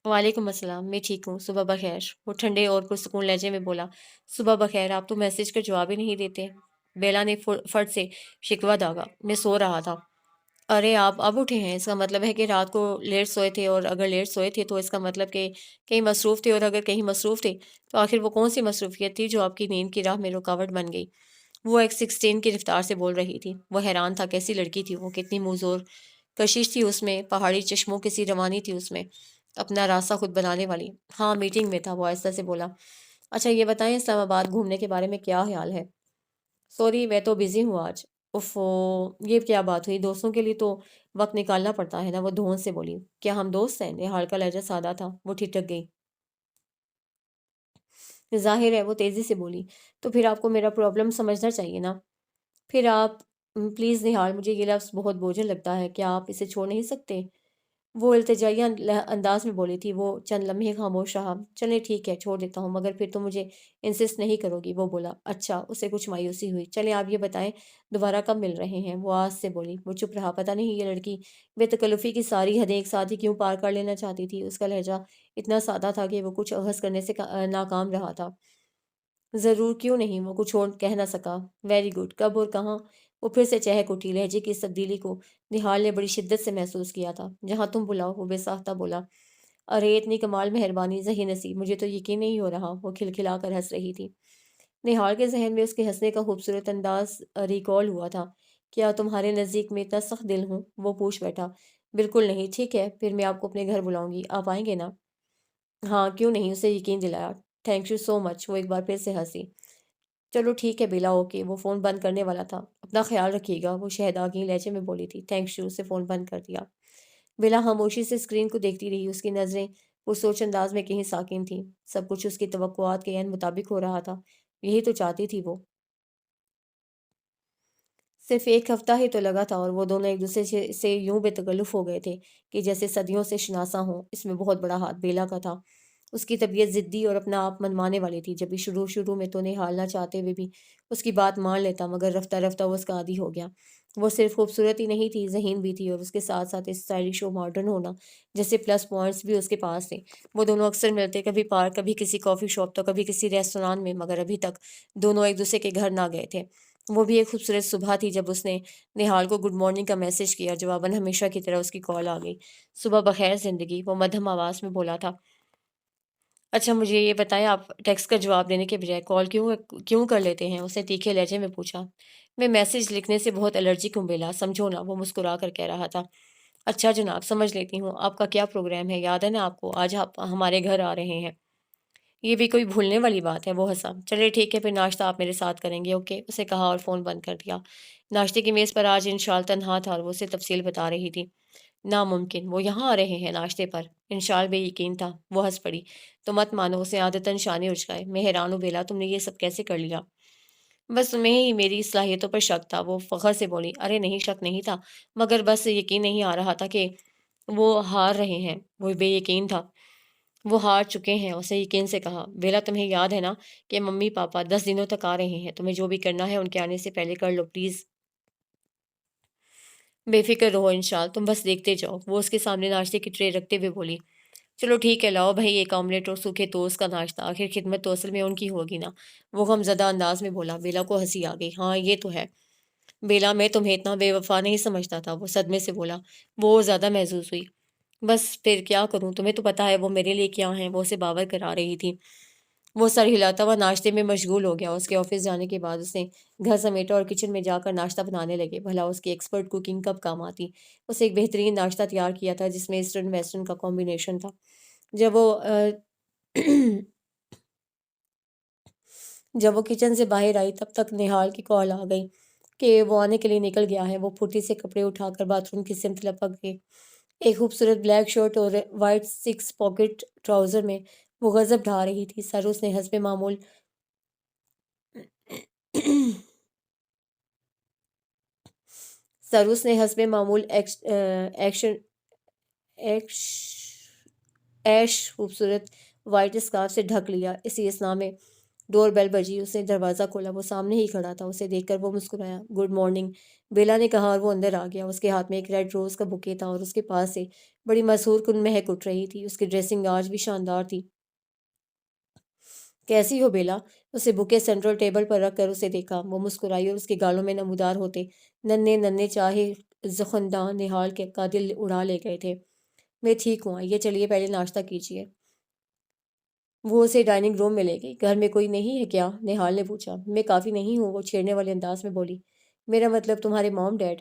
وعلیکم السلام، میں ٹھیک ہوں، صبح بخیر، وہ ٹھنڈے اور پرسکون لہجے میں بولا۔ صبح بخیر، آپ تو میسج کا جواب ہی نہیں دیتے۔ بیلا نے فٹ سے شکوہ داغا۔ میں سو رہا تھا۔ ارے آپ اب اٹھے ہیں، اس کا مطلب ہے کہ رات کو لیٹ سوئے تھے، اور اگر لیٹ سوئے تھے تو اس کا مطلب کہ کہیں مصروف تھے، اور اگر کہیں مصروف تھے تو آخر وہ کون سی مصروفیت تھی جو آپ کی نیند کی راہ میں رکاوٹ بن گئی؟ وہ ایک 16 کی رفتار سے بول رہی تھی۔ وہ حیران تھا، کیسی لڑکی تھی وہ، کتنی منہ زور کشش تھی اس میں، پہاڑی چشموں کی سی روانی تھی اس میں، اپنا راستہ خود بنانے والی۔ ہاں میٹنگ میں تھا، وہ آہستہ سے بولا۔ اچھا یہ بتائیں اسلام آباد گھومنے کے بارے میں کیا خیال ہے؟ سوری میں تو بزی ہوں آج۔ اف یہ کیا بات ہوئی؟ دوستوں کے لیے تو وقت نکالنا پڑتا ہے نا، وہ دھون سے بولی۔ کیا ہم دوست ہیں؟ نہال کا لہجہ سادہ تھا، وہ ٹھٹک گئی۔ ظاہر ہے، وہ تیزی سے بولی۔ تو پھر آپ کو میرا پرابلم سمجھنا چاہیے نا۔ پھر آپ پلیز نہال، مجھے یہ لفظ بہت بوجھل لگتا ہے، کیا آپ اسے چھوڑ نہیں سکتے؟ وہ التجائیہ انداز میں بولی تھی۔ وہ چند لمحے خاموش رہا۔ چلیں ٹھیک ہے، چھوڑ دیتا ہوں، مگر پھر تو مجھے انسسٹ نہیں کرو گی، وہ بولا۔ اچھا، اسے کچھ مایوسی ہوئی۔ چلیں آپ یہ بتائیں دوبارہ کب مل رہے ہیں؟ وہ آس سے بولی۔ وہ چپ رہا۔ پتہ نہیں یہ لڑکی بے تکلفی کی ساری حدیں ایک ساتھ ہی کیوں پار کر لینا چاہتی تھی۔ اس کا لہجہ اتنا سادہ تھا کہ وہ کچھ اخذ کرنے سے ناکام رہا تھا۔ ضرور، کیوں نہیں؟ وہ کچھ اور کہہ نہ سکا۔ ویری گڈ، کب اور کہاں؟ وہ پھر سے چہک اٹھی۔ لہجے کی اس تبدیلی کو نہال نے بڑی شدت سے محسوس کیا تھا۔ جہاں تم بلاؤ، وہ بے ساختہ بولا۔ ارے اتنی کمال مہربانی ذہین نصیب، مجھے تو یقین نہیں ہو رہا۔ وہ کھلکھلا کر ہنس رہی تھی۔ نہال کے ذہن میں اس کے ہنسنے کا خوبصورت انداز ریکال ہوا تھا۔ کیا تمہارے نزدیک میں اتنا سخت دل ہوں؟ وہ پوچھ بیٹھا۔ بالکل نہیں۔ ٹھیک ہے، پھر میں آپ کو اپنے گھر بلاؤں گی، آپ آئیں گے نا؟ ہاں کیوں نہیں، اسے یقین دلایا۔ تھینک یو سو مچ، وہ ایک بار پھر سے ہنسی۔ چلو ٹھیک ہے بیلا، اوکے۔ وہ فون بند کرنے والا تھا۔ اپنا خیال رکھیے گا، وہ شہداگیں لہجے میں بولی تھی۔ تھینکس یو، اسے فون بند کر دیا۔ بیلا خاموشی سے اسکرین کو دیکھتی رہی۔ اس کی نظریں وہ سوچ انداز میں کہیں ساکن تھیں۔ سب کچھ اس کی توقعات کے عین مطابق ہو رہا تھا۔ یہی تو چاہتی تھی وہ۔ صرف ایک ہفتہ ہی تو لگا تھا اور وہ دونوں ایک دوسرے سے یوں بے تکلف ہو گئے تھے کہ جیسے صدیوں سے شناسا ہوں۔ اس میں بہت بڑا ہاتھ بیلا کا تھا۔ اس کی طبیعت ضدی اور اپنا آپ منوانے والی تھی۔ جبھی شروع میں تو نہال نہ چاہتے ہوئے بھی اس کی بات مان لیتا، مگر رفتہ رفتہ وہ اس کا عادی ہو گیا۔ وہ صرف خوبصورت ہی نہیں تھی، ذہین بھی تھی، اور اس کے ساتھ ساتھ اسٹائلش و ماڈرن ہونا جیسے پلس پوائنٹس بھی اس کے پاس تھے۔ وہ دونوں اکثر ملتے، کبھی پارک، کبھی کسی کافی شاپ، تو کبھی کسی ریستوران میں، مگر ابھی تک دونوں ایک دوسرے کے گھر نہ گئے تھے۔ وہ بھی ایک خوبصورت صبح تھی جب اس نے نہال کو گڈ مارننگ کا میسج کیا۔ جواباً ہمیشہ کی طرح اس کی کال آ گئی۔ صبح بخیر زندگی، وہ مدھم آواز میں بولا تھا۔ اچھا مجھے یہ بتائیں، آپ ٹیکسٹ کا جواب دینے کے بجائے کال کیوں کر لیتے ہیں؟ اس نے تیکھے لہجے میں پوچھا۔ میں میسج لکھنے سے بہت الرجک ہوں بیلا، سمجھو نا، وہ مسکرا کر کہہ رہا تھا۔ اچھا جناب، سمجھ لیتی ہوں۔ آپ کا کیا پروگرام ہے؟ یاد ہے نا آپ کو، آج آپ ہمارے گھر آ رہے ہیں۔ یہ بھی کوئی بھولنے والی بات ہے، وہ ہنسا۔ چلے ٹھیک ہے، پھر ناشتہ آپ میرے ساتھ کریں گے، اوکے، اسے کہا اور فون بند کر دیا۔ ناشتے کی میز پر آج انشال تنہا تھا اور وہ اسے تفصیل بتا رہی تھی۔ ناممکن، وہ یہاں آ رہے ہیں ناشتے پر؟ انشال بے یقین تھا۔ وہ ہنس پڑی۔ تو مت مانو، اسے عادتاً شانے اچکائے۔ میں حیران ہوں بیلا، تم نے یہ سب کیسے کر لیا؟ بس تمہیں ہی میری صلاحیتوں پر شک تھا، وہ فخر سے بولی۔ ارے نہیں، شک نہیں تھا، مگر بس یقین نہیں آ رہا تھا کہ وہ ہار رہے ہیں۔ وہ بے یقین تھا۔ وہ ہار چکے ہیں، اسے یقین سے کہا۔ بیلا تمہیں یاد ہے نا کہ ممی پاپا 10 دنوں تک آ رہے ہیں، تمہیں جو بھی کرنا ہے ان کے آنے سے پہلے کر لو پلیز۔ بے فکر رہو انشال، تم بس دیکھتے جاؤ، وہ اس کے سامنے ناشتے کی ٹرے رکھتے ہوئے بولی۔ چلو ٹھیک ہے، لاؤ بھائی ایک آملیٹ اور سوکھے توست کا ناشتہ، آخر خدمت تو اصل میں ان کی ہوگی نا، وہ غمزدہ انداز میں بولا۔ بیلا کو ہنسی آ گئی۔ ہاں یہ تو ہے بیلا، میں تمہیں اتنا بے وفا نہیں سمجھتا تھا، وہ صدمے سے بولا۔ وہ اور زیادہ محظوظ ہوئی۔ بس پھر کیا کروں، تمہیں تو پتہ ہے وہ میرے لیے کیا ہیں، وہ اسے باور کرا رہی تھی۔ وہ سر ہلاتا ہوا ناشتے میں مشغول ہو گیا۔ اس کے آفس جانے کے بعد اس نے گھر سمیٹا اور کچن میں جا کر ناشتہ بنانے لگے۔ بھلا اس کی ایکسپرٹ کوکنگ کب کام آتی۔ اسے ایک بہترین ناشتہ تیار کیا تھا جس میں ایسٹرن ویسٹرن کا کمبینیشن تھا۔ جب وہ جب وہ کچن سے باہر آئی تب تک نہال کی کال آ گئی کہ وہ آنے کے لیے نکل گیا ہے۔ وہ پھرتی سے کپڑے اٹھا کر باتھ روم کی سمت لپک گئی۔ ایک خوبصورت بلیک شرٹ اور وائٹ 6 پاکٹ ٹراؤزر میں وہ غضب ڈھا رہی تھی۔ سر اس نے حسب معمول سروس نے حسب معمول ایکشن ایش خوبصورت وائٹ اسکارف سے ڈھک لیا۔ اسی اثناء میں ڈور بیل بجی۔ اس نے دروازہ کھولا، وہ سامنے ہی کھڑا تھا۔ اسے دیکھ کر وہ مسکرایا۔ گڈ مارننگ، بیلا نے کہا اور وہ اندر آ گیا۔ اس کے ہاتھ میں ایک ریڈ روز کا بوکے تھا اور اس کے پاس سے بڑی مسحور کن مہک اٹھ رہی تھی۔ اس کی ڈریسنگ آج بھی شاندار تھی۔ کیسی ہو بیلا؟ اسے بوکے سینٹرل ٹیبل پر رکھ کر اسے دیکھا۔ وہ مسکرائی اور اس کے گالوں میں نمودار ہوتے ننھے ننھے چاہے زخنداں نہال کے کا دل اڑا لے گئے تھے۔ میں ٹھیک ہوں، آئیے چلیے پہلے ناشتہ کیجیے۔ وہ اسے ڈائننگ روم میں لے گئی۔ گھر میں کوئی نہیں ہے کیا؟ نہال نے پوچھا۔ میں کافی نہیں ہوں، وہ چھیڑنے والے انداز میں بولی۔ میرا مطلب تمہارے موم ڈیڈ۔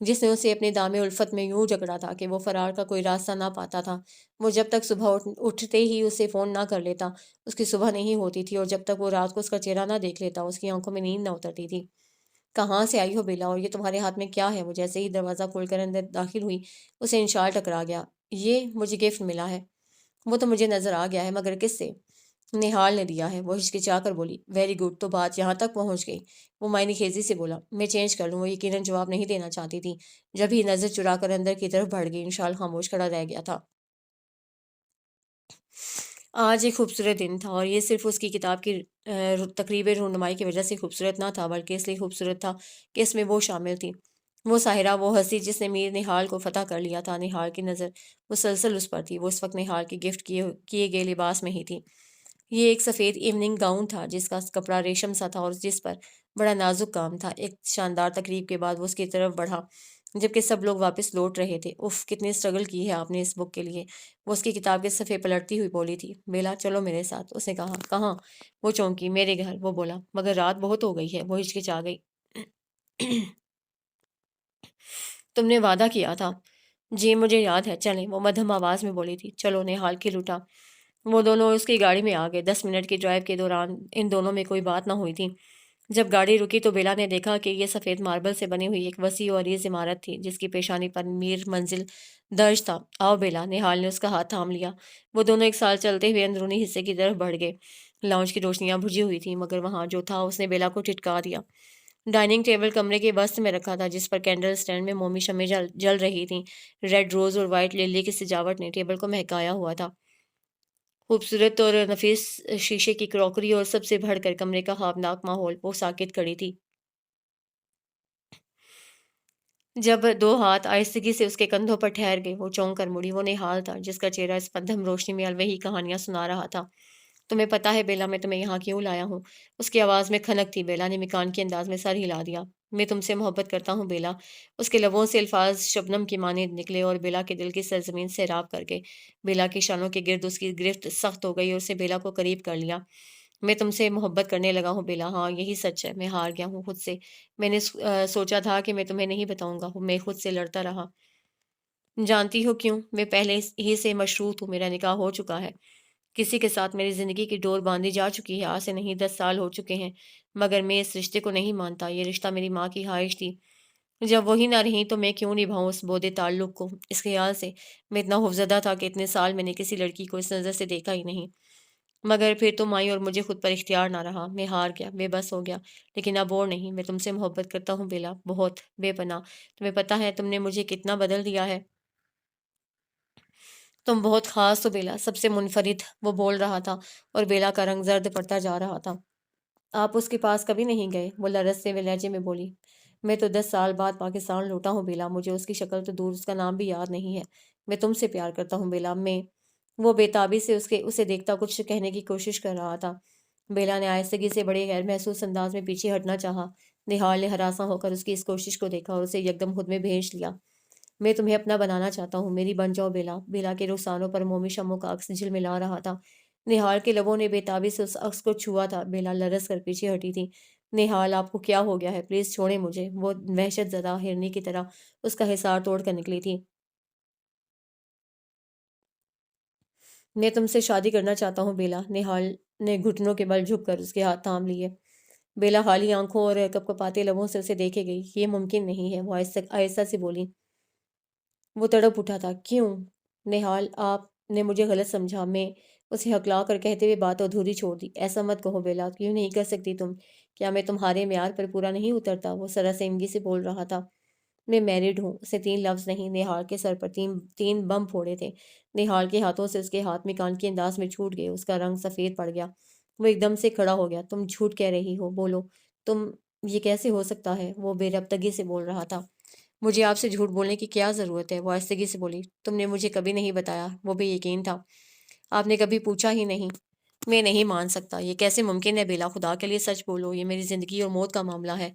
جس نے اسے اپنے دام الفت میں یوں جکڑا تھا کہ وہ فرار کا کوئی راستہ نہ پاتا تھا۔ وہ جب تک صبح اٹھتے ہی اسے فون نہ کر لیتا، اس کی صبح نہیں ہوتی تھی، اور جب تک وہ رات کو اس کا چہرہ نہ دیکھ لیتا، اس کی آنکھوں میں نیند نہ اترتی تھی۔ کہاں سے آئی ہو بیلا، اور یہ تمہارے ہاتھ میں کیا ہے؟ وہ جیسے ہی دروازہ کھول کر اندر داخل ہوئی، اسے انشال ٹکرا گیا۔ یہ مجھے گفٹ ملا ہے۔ وہ تو مجھے نظر آ گیا ہے، مگر کس سے؟ نہال نے دیا ہے، وہ ہچکچا کر بولی۔ ویری گڈ، تو بات یہاں تک پہنچ گئی؟ وہ معنی خیزی سے بولا۔ میں چینج کر لوں؟ وہ یقیناً جواب نہیں دینا چاہتی تھی، جب ہی نظر چرا کر اندر کی طرف بڑھ گئی۔ انشال خاموش کھڑا رہ گیا تھا۔ آج ایک خوبصورت دن تھا، اور یہ صرف اس کی کتاب کی تقریب رونمائی کی وجہ سے خوبصورت نہ تھا، بلکہ اس لیے خوبصورت تھا کہ اس میں وہ شامل تھی، وہ ساحرہ، وہ ہنسی جس نے میر نہال کو فتح کر لیا تھا۔ نہال کی نظر مسلسل اس پر تھی، وہ اس وقت نہال کی گفٹ کیے گئے لباس میں ہی تھی۔ یہ ایک سفید ایوننگ گاؤن تھا جس کا کپڑا ریشم سا تھا اور جس پر بڑا نازک کام تھا۔ ایک شاندار تقریب کے بعد وہ اس کی طرف بڑھا جبکہ سب لوگ واپس لوٹ رہے تھے۔ اف، کتنی اسٹرگل کی ہے آپ نے اس بک کے لیے، وہ اس کی کتاب کے صفحے پلٹتی ہوئی بولی تھی۔ بیلا، چلو میرے ساتھ، اس نے کہا۔ کہاں؟ وہ چونکی۔ میرے گھر، وہ بولا۔ مگر رات بہت ہو گئی ہے، وہ ہچکچا گئی۔ تم نے وعدہ کیا تھا۔ جی مجھے یاد ہے، چلیں، وہ مدھم آواز میں بولی تھی۔ چلو، نہال کھل اٹھا۔ وہ دونوں اس کی گاڑی میں آ گئے۔ 10 منٹ کی ڈرائیو کے دوران ان دونوں میں کوئی بات نہ ہوئی تھی۔ جب گاڑی رکی تو بیلا نے دیکھا کہ یہ سفید ماربل سے بنی ہوئی ایک وسیع و عریض عمارت تھی جس کی پیشانی پر میر منزل درج تھا۔ آؤ بیلا، نہال نے اس کا ہاتھ تھام لیا۔ وہ دونوں ایک سال چلتے ہوئے اندرونی حصے کی طرف بڑھ گئے۔ لاؤنج کی روشنیاں بجھی ہوئی تھیں، مگر وہاں جو تھا اس نے بیلا کو ٹھٹکا دیا۔ ڈائننگ ٹیبل کمرے کے وسط میں رکھا تھا جس پر کینڈل سٹینڈ میں مومی شمع جل رہی تھیں۔ ریڈ روز اور وائٹ للی کی سجاوٹ نے ٹیبل کو مہکایا ہوا تھا۔ خوبصورت اور نفیس شیشے کی کراکری اور سب سے بڑھ کر کمرے کا خوابناک ماحول، وہ ساکت کھڑی تھی۔ جب دو ہاتھ آہستگی سے اس کے کندھوں پر ٹھہر گئے، وہ چونک کر مڑی۔ وہ نہال تھا جس کا چہرہ اس مدھم روشنی میں الوہی کہانیاں سنا رہا تھا۔ تمہیں پتا ہے بیلا، میں تمہیں یہاں کیوں لایا ہوں؟ اس کی آواز میں کھنک تھی۔ بیلا نے مکان کے انداز میں سر ہلا دیا۔ میں تم سے محبت کرتا ہوں بیلا۔ اس کے لبوں سے الفاظ شبنم کی مانند نکلے اور بیلا کے دل کی سرزمین سیراب کر گئے۔ بیلا کی شانوں کے گرد اس کی گرفت سخت ہو گئی اور اسے بیلا کو قریب کر لیا۔ میں تم سے محبت کرنے لگا ہوں بیلا، ہاں یہی سچ ہے۔ میں ہار گیا ہوں خود سے۔ میں نے سوچا تھا کہ میں تمہیں نہیں بتاؤں گا، میں خود سے لڑتا رہا۔ جانتی ہو کیوں؟ میں پہلے ہی سے مشروط ہوں، میرا نکاح ہو چکا ہے۔ کسی کے ساتھ میری زندگی کی ڈور باندھی جا چکی ہے، آج سے نہیں 10 سال ہو چکے ہیں، مگر میں اس رشتے کو نہیں مانتا۔ یہ رشتہ میری ماں کی خواہش تھی، جب وہی نہ رہی تو میں کیوں نبھاؤں اس بودے تعلق کو؟ اس خیال سے میں اتنا خوفزدہ تھا کہ اتنے سال میں نے کسی لڑکی کو اس نظر سے دیکھا ہی نہیں۔ مگر پھر تم آئی اور مجھے خود پر اختیار نہ رہا، میں ہار گیا، بے بس ہو گیا۔ لیکن اب اور نہیں، میں تم سے محبت کرتا ہوں بیلا، بہت، بے پناہ۔ تمہیں پتہ ہے تم نے مجھے کتنا بدل دیا ہے؟ تم بہت خاص ہو بیلا، سب سے منفرد، وہ بول رہا تھا، اور بیلا کا رنگ زرد پڑتا جا رہا تھا۔ آپ اس کے پاس کبھی نہیں گئے؟ وہ لرز سے لہجے میں بولی۔ میں تو 10 سال بعد پاکستان لوٹا ہوں بیلا، مجھے اس کی شکل تو دور، اس کا نام بھی یاد نہیں ہے۔ میں تم سے پیار کرتا ہوں بیلا، میں۔ وہ بے تابی سے اسے دیکھتا کچھ کہنے کی کوشش کر رہا تھا۔ بیلا نے آہستگی سے بڑے غیر محسوس انداز میں پیچھے ہٹنا چاہا۔ نہال نے ہراساں ہو کر اس کی اس کوشش کو دیکھا اور اسے یکدم خود میں بھیج لیا۔ میں تمہیں اپنا بنانا چاہتا ہوں، میری بن جاؤ بیلا۔ بیلا کے رخسانوں پر مومی شموں کا عکس جھلملا رہا تھا۔ نہال کے لبوں نے بے تابی سے اس عکس کو چھوا تھا۔ بیلا لرز کر پیچھے ہٹی تھی۔ نہال، آپ کو کیا ہو گیا ہے؟ پلیز چھوڑیں مجھے۔ وہ وحشت زدہ ہرنی کی طرح اس کا حصار توڑ کر نکلی تھی۔ میں تم سے شادی کرنا چاہتا ہوں بیلا۔ نہال نے گھٹنوں کے بل جھک کر اس کے ہاتھ تھام لیے۔ بیلا خالی آنکھوں اور کپکپاتے لبوں سے اسے دیکھے گئی۔ یہ ممکن نہیں ہے، وہ آہستہ آہستہ سے بولی۔ وہ تڑپ اٹھا تھا۔ کیوں؟ نہال، آپ نے مجھے غلط سمجھا، میں، اسے ہکلا کر کہتے ہوئے بات ادھوری چھوڑ دی۔ ایسا مت کہو بیلا، کیوں نہیں کر سکتی تم؟ کیا میں تمہارے معیار پر پورا نہیں اترتا؟ وہ سراسیمگی سے بول رہا تھا۔ میں میرڈ ہوں۔ اسے 3 لفظ نہیں، نہال کے سر پر تین بم پھوڑے تھے۔ نہال کے ہاتھوں سے اس کے ہاتھ مکان کے انداز میں چھوٹ گئے، اس کا رنگ سفید پڑ گیا۔ وہ ایک دم سے کھڑا ہو گیا۔ تم جھوٹ کہہ رہی ہو، بولو، تم، یہ کیسے ہو سکتا ہے؟ وہ بے ربطگی سے بول رہا تھا۔ مجھے آپ سے جھوٹ بولنے کی کیا ضرورت ہے؟ وہ آہستگی سے بولی۔ تم نے مجھے کبھی نہیں بتایا، وہ بے یقین تھا۔ آپ نے کبھی پوچھا ہی نہیں۔ میں نہیں مان سکتا، یہ کیسے ممکن ہے بیلا؟ خدا کے لیے سچ بولو، یہ میری زندگی اور موت کا معاملہ ہے،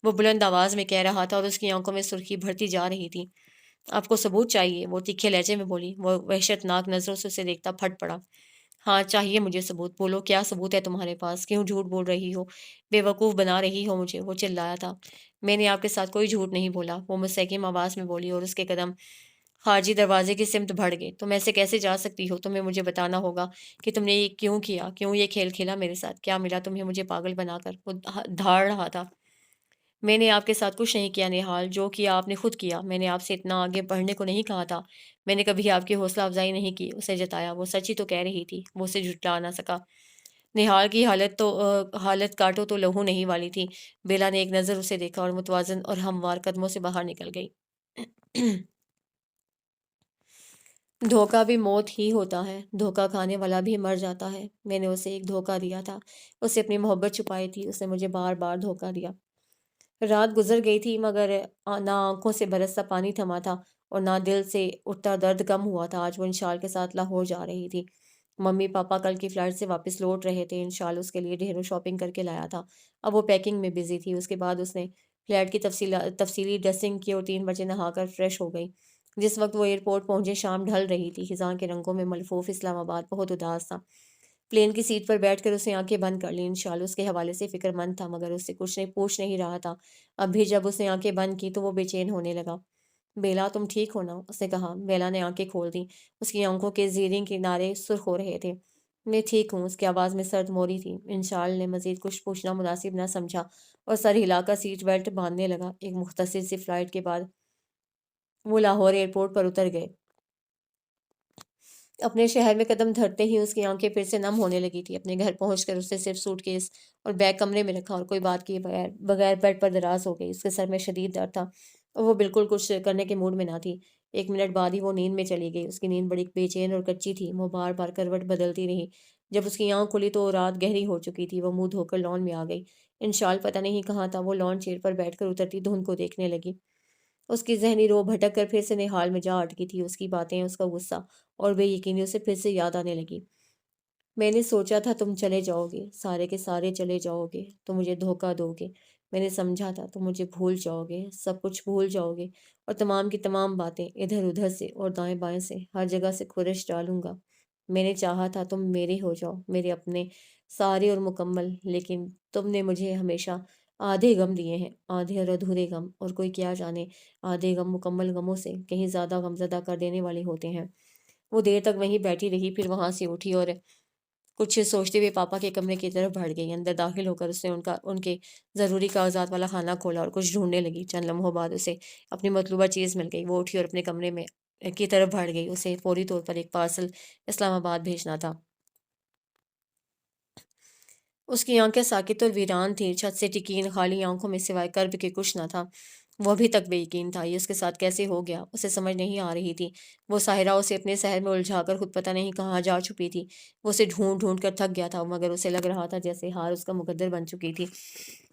وہ بلند آواز میں کہہ رہا تھا اور اس کی آنکھوں میں سرخی بڑھتی جا رہی تھی۔ آپ کو ثبوت چاہیے، وہ تیکھے لہجے میں بولی۔ وہ وحشت ناک نظروں سے اسے دیکھتا پھٹ پڑا۔ ہاں چاہیے مجھے ثبوت، بولو کیا ثبوت ہے تمہارے پاس؟ کیوں جھوٹ بول رہی ہو؟ بے وقوف بنا رہی ہو مجھے، وہ چلایا تھا۔ میں نے آپ کے ساتھ کوئی جھوٹ نہیں بولا، وہ مستحکم آواز میں بولی اور اس کے قدم خارجی دروازے کی سمت بڑھ گئے۔ تم ایسے کیسے جا سکتی ہو؟ تمہیں مجھے بتانا ہوگا کہ تم نے یہ کیوں کیا، کیوں یہ کھیل کھیلا میرے ساتھ؟ کیا ملا تمہیں مجھے پاگل بنا کر؟ وہ دھاڑ رہا تھا۔ میں نے آپ کے ساتھ کچھ نہیں کیا نہال، جو کیا آپ نے خود کیا۔ میں نے آپ سے اتنا آگے بڑھنے کو نہیں کہا تھا، میں نے کبھی آپ کی حوصلہ افزائی نہیں کی، اسے جتایا۔ وہ سچ ہی تو کہہ رہی تھی، وہ اسے جھٹلا نہ سکا۔ نہال کی حالت کاٹو تو لہو نہیں والی تھی۔ بیلا نے ایک نظر اسے دیکھا اور متوازن اور ہموار قدموں سے باہر نکل گئی۔ دھوکہ بھی موت ہی ہوتا ہے، دھوکہ کھانے والا بھی مر جاتا ہے۔ میں نے اسے ایک دھوکہ دیا تھا، اسے اپنی محبت چھپائی تھی، اس نے مجھے بار بار دھوکہ دیا۔ رات گزر گئی تھی مگر نہ آنکھوں سے برستا پانی تھما تھا اور نہ دل سے اٹھتا درد کم ہوا تھا۔ آج وہ انشال کے ساتھ لاہور جا رہی تھی۔ ممی پاپا کل کی فلائٹ سے واپس لوٹ رہے تھے۔ انشال اس کے لیے ڈھیروں شاپنگ کر کے لایا تھا، اب وہ پیکنگ میں بزی تھی۔ اس کے بعد اس نے فلیٹ کی تفصیلی ڈریسنگ کی اور 3 بجے نہا کر فریش ہو گئی۔ جس وقت وہ ایئرپورٹ پہنچے شام ڈھل رہی تھی۔ خزاں کے رنگوں میں ملفوف اسلام آباد بہت اداس تھا۔ پلین کی سیٹ پر بیٹھ کر اسے آنکھیں بند کر لیں۔ انشال اس کے حوالے سے فکر مند تھا مگر اس سے کچھ نہیں پوچھ نہیں رہا تھا۔ اب بھی جب اس نے آنکھیں بند کی تو وہ بے چین ہونے لگا۔ بیلا تم ٹھیک ہو نا؟ اس نے کہا۔ بیلا نے آنکھیں کھول دیں، اس کی آنکھوں کے زیریں کنارے سرخ ہو رہے تھے۔ میں ٹھیک ہوں، اس کی آواز میں سرد موری تھی۔ انشال نے مزید کچھ پوچھنا مناسب نہ سمجھا اور سر ہلا کر سیٹ بیلٹ باندھنے لگا۔ ایک مختصر سی فلائٹ کے بعد وہ لاہور ایئرپورٹ پر اتر گئے۔ اپنے شہر میں قدم دھرتے ہی اس کی آنکھیں پھر سے نم ہونے لگی تھی۔ اپنے گھر پہنچ کر اس نے صرف سوٹ کیس اور بیگ کمرے میں رکھا اور کوئی بات کیے بغیر بیڈ پر دراز ہو گئی۔ اس کے سر میں شدید درد تھا اور وہ بالکل کچھ کرنے کے موڈ میں نہ تھی۔ 1 منٹ بعد ہی وہ نیند میں چلی گئی۔ اس کی نیند بڑی بے چین اور کچی تھی، وہ بار بار کروٹ بدلتی رہی۔ جب اس کی آنکھ کھلی تو رات گہری ہو چکی تھی۔ وہ منہ دھو کر لان میں آ گئی۔ انشال پتہ نہیں کہاں تھا، وہ لان چیئر پر بیٹھ کر اترتی دھند کو دیکھنے لگی۔ اس کی ذہنی رو بھٹک کر پھر سے نہال میں جا اٹکی تھی۔ اس کی باتیں، اس کا غصہ اور بے یقینی اسے پھر سے یاد آنے لگی۔ میں نے سوچا تھا تم چلے جاؤ گے، سارے کے سارے چلے جاؤ گے، تم مجھے دھوکہ دو گے۔ میں نے سمجھا تھا تم مجھے بھول جاؤ گے، سب کچھ بھول جاؤ گے اور تمام کی تمام باتیں ادھر ادھر سے اور دائیں بائیں سے ہر جگہ سے خورش ڈالوں گا۔ میں نے چاہا تھا تم میرے ہو جاؤ، میرے اپنے سارے اور مکمل، لیکن تم نے مجھے ہمیشہ آدھے غم دیے ہیں، آدھے اور ادھورے غم، اور کوئی کیا جانے آدھے غم مکمل غموں سے کہیں زیادہ غمزدہ کر دینے والے ہوتے ہیں۔ وہ دیر تک وہیں بیٹھی رہی، پھر وہاں سے اٹھی اور کچھ سوچتے ہوئے پاپا کے کمرے کی طرف بڑھ گئی۔ اندر داخل ہو کر اس نے ان کے ضروری کاغذات والا خانہ کھولا اور کچھ ڈھونڈنے لگی۔ چند لمحوں بعد اسے اپنی مطلوبہ چیز مل گئی۔ وہ اٹھی اور اپنے کمرے میں کی طرف بڑھ گئی۔ اسے فوری طور پر ایک پارسل اسلام آباد بھیجنا تھا۔ اس کی آنکھیں ساکت اور ویران تھیں، چھت سے ٹکین خالی آنکھوں میں سوائے کرب کے کچھ نہ تھا۔ وہ ابھی تک بے یقین تھا، یہ اس کے ساتھ کیسے ہو گیا، اسے سمجھ نہیں آ رہی تھی۔ وہ ساحرہ اسے اپنے سحر میں الجھا کر خود پتہ نہیں کہاں جا چھپی تھی۔ وہ اسے ڈھونڈ ڈھونڈ کر تھک گیا تھا مگر اسے لگ رہا تھا جیسے ہار اس کا مقدر بن چکی تھی۔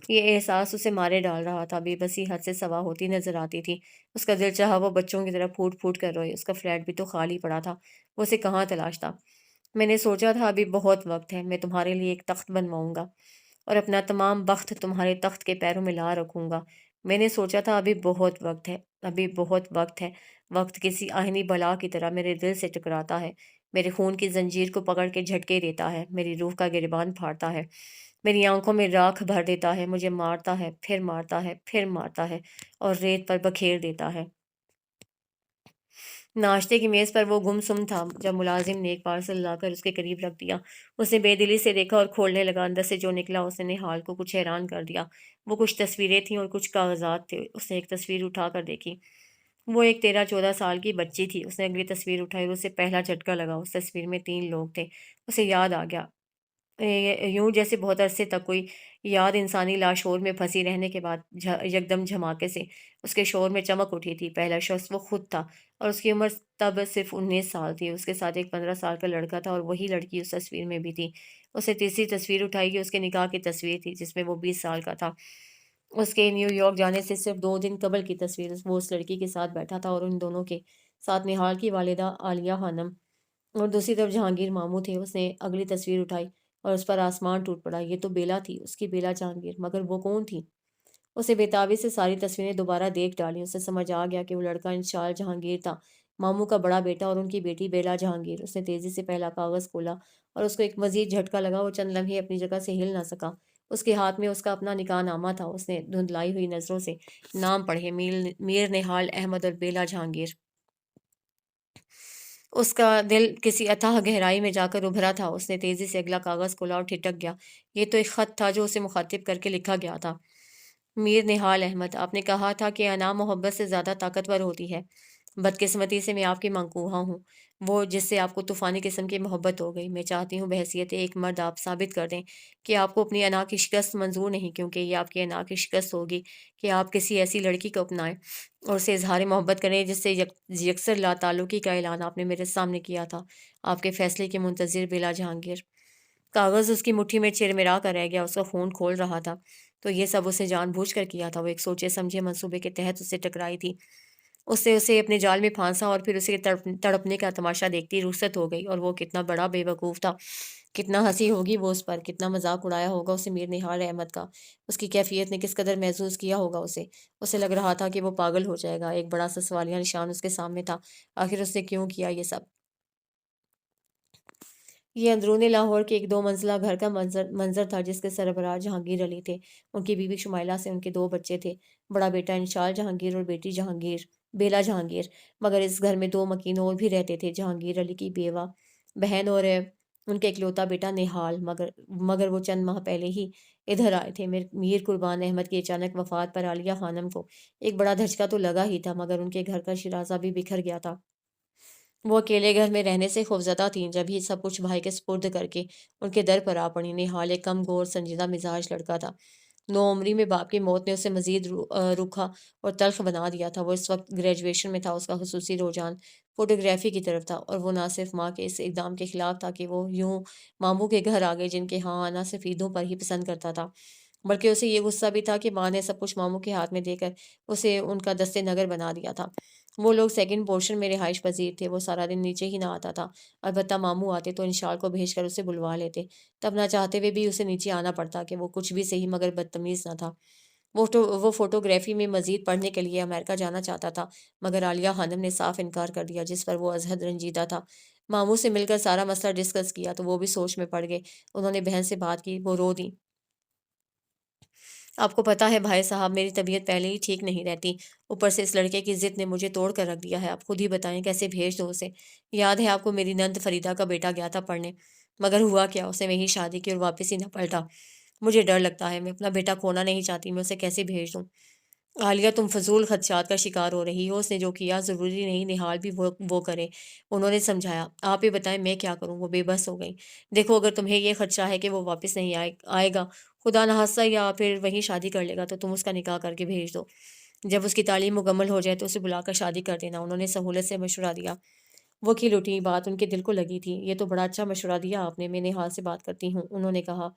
یہ احساس اسے مارے ڈال رہا تھا، بے بسی حد سے سوا ہوتی نظر آتی تھی۔ اس کا دل چاہا وہ بچوں کی طرح پھوٹ پھوٹ کر روئے۔ اس کا فلیٹ بھی تو خالی پڑا تھا، وہ اسے کہاں تلاشتا۔ میں نے سوچا تھا ابھی بہت وقت ہے، میں تمہارے لیے ایک تخت بنواؤں گا اور اپنا تمام بخت تمہارے تخت کے پیروں میں لا رکھوں گا۔ میں نے سوچا تھا ابھی بہت وقت ہے، ابھی بہت وقت ہے۔ وقت کسی آہنی بلا کی طرح میرے دل سے ٹکراتا ہے، میرے خون کی زنجیر کو پکڑ کے جھٹکے دیتا ہے، میری روح کا گریبان پھاڑتا ہے، میری آنکھوں میں راکھ بھر دیتا ہے، مجھے مارتا ہے، پھر مارتا ہے، پھر مارتا ہے اور ریت پر بکھیر دیتا ہے۔ ناشتے کی میز پر وہ گم سم تھا جب ملازم نے ایک پارسل لا کر اس کے قریب رکھ دیا۔ اس نے بے دلی سے دیکھا اور کھولنے لگا۔ اندر سے جو نکلا اس نے نہال کو کچھ حیران کر دیا۔ وہ کچھ تصویریں تھیں اور کچھ کاغذات تھے۔ اس نے ایک تصویر اٹھا کر دیکھی، وہ ایک 13-14 سال کی بچی تھی۔ اس نے اگلی تصویر اٹھائی اور اسے پہلا جھٹکا لگا۔ اس تصویر میں 3 لوگ تھے۔ اسے یاد آ گیا، یوں جیسے بہت عرصے تک کوئی یاد انسانی لاشور میں پھنسی رہنے کے بعد یکدم جھماکے سے اس کے شور میں چمک اٹھی تھی۔ پہلا شخص وہ خود تھا اور اس کی عمر تب صرف 19 سال تھی۔ اس کے ساتھ ایک 15 سال کا لڑکا تھا اور وہی لڑکی اس تصویر میں بھی تھی۔ اس نے تیسری تصویر اٹھائی، یہ اس کے نکاح کی تصویر تھی جس میں وہ 20 سال کا تھا۔ اس کے نیو یارک جانے سے صرف 2 دن قبل کی تصویر، وہ اس لڑکی کے ساتھ بیٹھا تھا اور ان دونوں کے ساتھ نہال کی والدہ عالیہ خانم اور دوسری طرف جہانگیر ماموں تھے۔ اس نے اگلی تصویر اٹھائی اور اس پر آسمان ٹوٹ پڑا۔ یہ تو بیلا تھی، اس کی بیلا جہانگیر، مگر وہ کون تھی؟ اسے بےتابی سے ساری تصویریں دوبارہ دیکھ ڈالیں۔ اسے سمجھ آ گیا کہ وہ لڑکا انشال جہانگیر تھا، ماموں کا بڑا بیٹا اور ان کی بیٹی بیلا جہانگیر۔ اس نے تیزی سے پہلا کاغذ کھولا اور اس کو ایک مزید جھٹکا لگا۔ وہ چند لمحے اپنی جگہ سے ہل نہ سکا۔ اس کے ہاتھ میں اس کا اپنا نکاح نامہ تھا۔ اس نے دھندلائی ہوئی نظروں سے نام پڑھے، میر نہال احمد اور بیلا جہانگیر۔ اس کا دل کسی اتھاہ گہرائی میں جا کر ابھرا تھا۔ اس نے تیزی سے اگلا کاغذ کھولا اور ٹھٹک گیا۔ یہ تو ایک خط تھا جو اسے مخاطب کر کے لکھا گیا تھا۔ میر نہال احمد، آپ نے کہا تھا کہ انا محبت سے زیادہ طاقتور ہوتی ہے۔ بدقسمتی سے میں آپ کی منقوہہ ہوں، وہ جس سے آپ کو طوفانی قسم کی محبت ہو گئی۔ میں چاہتی ہوں بحیثیت ایک مرد آپ ثابت کر دیں کہ آپ کو اپنی انا کی شکست منظور نہیں، کیونکہ یہ آپ کی انا کی شکست ہوگی کہ آپ کسی ایسی لڑکی کو اپنائیں اور اسے اظہار محبت کریں جس سے یکسر لا تعلقی کا اعلان آپ نے میرے سامنے کیا تھا۔ آپ کے فیصلے کے منتظر، بیلا جہانگیر۔ کاغذ اس کی مٹھی میں چرمرا کر رہ گیا، اس کا خون کھول رہا تھا۔ تو یہ سب اسے جان بوجھ کر کیا تھا، وہ ایک سوچے سمجھے منصوبے کے تحت اسے ٹکرائی تھی۔ اس سے اسے اپنے جال میں پھانسا اور پھر اسے تڑپنے کا تماشا دیکھتی رخصت ہو گئی۔ اور وہ کتنا بڑا بے وقوف تھا، کتنا ہنسی ہوگی وہ اس پر، کتنا مذاق اڑایا ہوگا اسے میر نہال احمد کا۔ اس کی کیفیت نے کس قدر محظوظ کیا ہوگا اسے لگ رہا تھا کہ وہ پاگل ہو جائے گا۔ ایک بڑا سا سوالیہ نشان اس کے سامنے تھا، آخر اس نے کیوں کیا یہ سب؟ یہ اندرون لاہور کے ایک 2 منزلہ گھر کا منظر تھا جس کے سربراہ جہانگیر علی تھے۔ ان کی بیوی شمائلہ سے ان کے 2 بچے تھے، بڑا بیٹا انشال جہانگیر اور بیٹی بیلا جہانگیر۔ مگر اس گھر میں 2 مکین اور بھی رہتے تھے، جہانگیر علی کی بیوہ بہن اور ان کا اکلوتا بیٹا نہال۔ مگر وہ چند ماہ پہلے ہی ادھر آئے تھے۔ میر قربان احمد کی اچانک وفات پر عالیہ خانم کو ایک بڑا دھچکا تو لگا ہی تھا، مگر ان کے گھر کا شیرازہ بھی بکھر گیا تھا۔ وہ اکیلے گھر میں رہنے سے خوفزدہ تھیں جب ہی سب کچھ بھائی کے سپرد کر کے ان کے در پر آ پڑی۔ نہال ایک کم گور سنجیدہ مزاج لڑکا تھا۔ نوعمری میں باپ کی موت نے اسے مزید روکھا اور تلخ بنا دیا تھا۔ وہ اس وقت گریجویشن میں تھا، اس کا خصوصی رجحان فوٹوگرافی کی طرف تھا، اور وہ نہ صرف ماں کے اس اقدام کے خلاف تھا کہ وہ یوں ماموں کے گھر آ گئے جن کے ہاں آنا صرف عیدوں پر ہی پسند کرتا تھا، بلکہ اسے یہ غصہ بھی تھا کہ ماں نے سب کچھ ماموں کے ہاتھ میں دے کر اسے ان کا دست نگر بنا دیا تھا۔ وہ لوگ سیکنڈ پورشن میں رہائش پذیر تھے، وہ سارا دن نیچے ہی نہ آتا تھا، البتہ ماموں آتے تو انشال کو بھیج کر اسے بلوا لیتے، تب نہ چاہتے ہوئے بھی اسے نیچے آنا پڑتا کہ وہ کچھ بھی صحیح مگر بدتمیز نہ تھا۔ وہ فوٹوگرافی میں مزید پڑھنے کے لیے امریکہ جانا چاہتا تھا، مگر عالیہ خانم نے صاف انکار کر دیا، جس پر وہ ازحد رنجیدہ تھا۔ ماموں سے مل کر سارا مسئلہ ڈسکس کیا تو وہ بھی سوچ میں پڑ گئے۔ انہوں نے بہن سے بات کی، وہ رو دیں۔ آپ کو پتہ ہے بھائی صاحب، میری طبیعت پہلے ہی ٹھیک نہیں رہتی، اوپر سے اس لڑکے کی ضد نے مجھے توڑ کر رکھ دیا ہے۔ آپ خود ہی بتائیں کیسے بھیج دو اسے؟ یاد ہے آپ کو میری نند فریدہ کا بیٹا گیا تھا پڑھنے، مگر ہوا کیا، اس نے وہیں شادی کی اور واپس ہی نہ پلٹا۔ مجھے ڈر لگتا ہے، میں اپنا بیٹا کھونا نہیں چاہتی، میں اسے کیسے بھیج دوں؟ عالیہ تم فضول خدشات کا شکار ہو رہی ہو، اس نے جو کیا ضروری نہیں نہال بھی وہ کرے، انہوں نے سمجھایا۔ آپ ہی بتائیں میں کیا کروں؟ وہ بے بس ہو گئی۔ دیکھو اگر تمہیں یہ خدشہ ہے کہ وہ واپس نہیں آئے گا، خدا نخواستہ، یا پھر وہیں شادی کر لے گا، تو تم اس کا نکاح کر کے بھیج دو۔ جب اس کی تعلیم مکمل ہو جائے تو اسے بلا کر شادی کر دینا، انہوں نے سہولت سے مشورہ دیا۔ وکیل اٹھی، بات ان کے دل کو لگی تھی۔ یہ تو بڑا اچھا مشورہ دیا آپ نے، میں نہال سے بات کرتی ہوں، انہوں نے کہا۔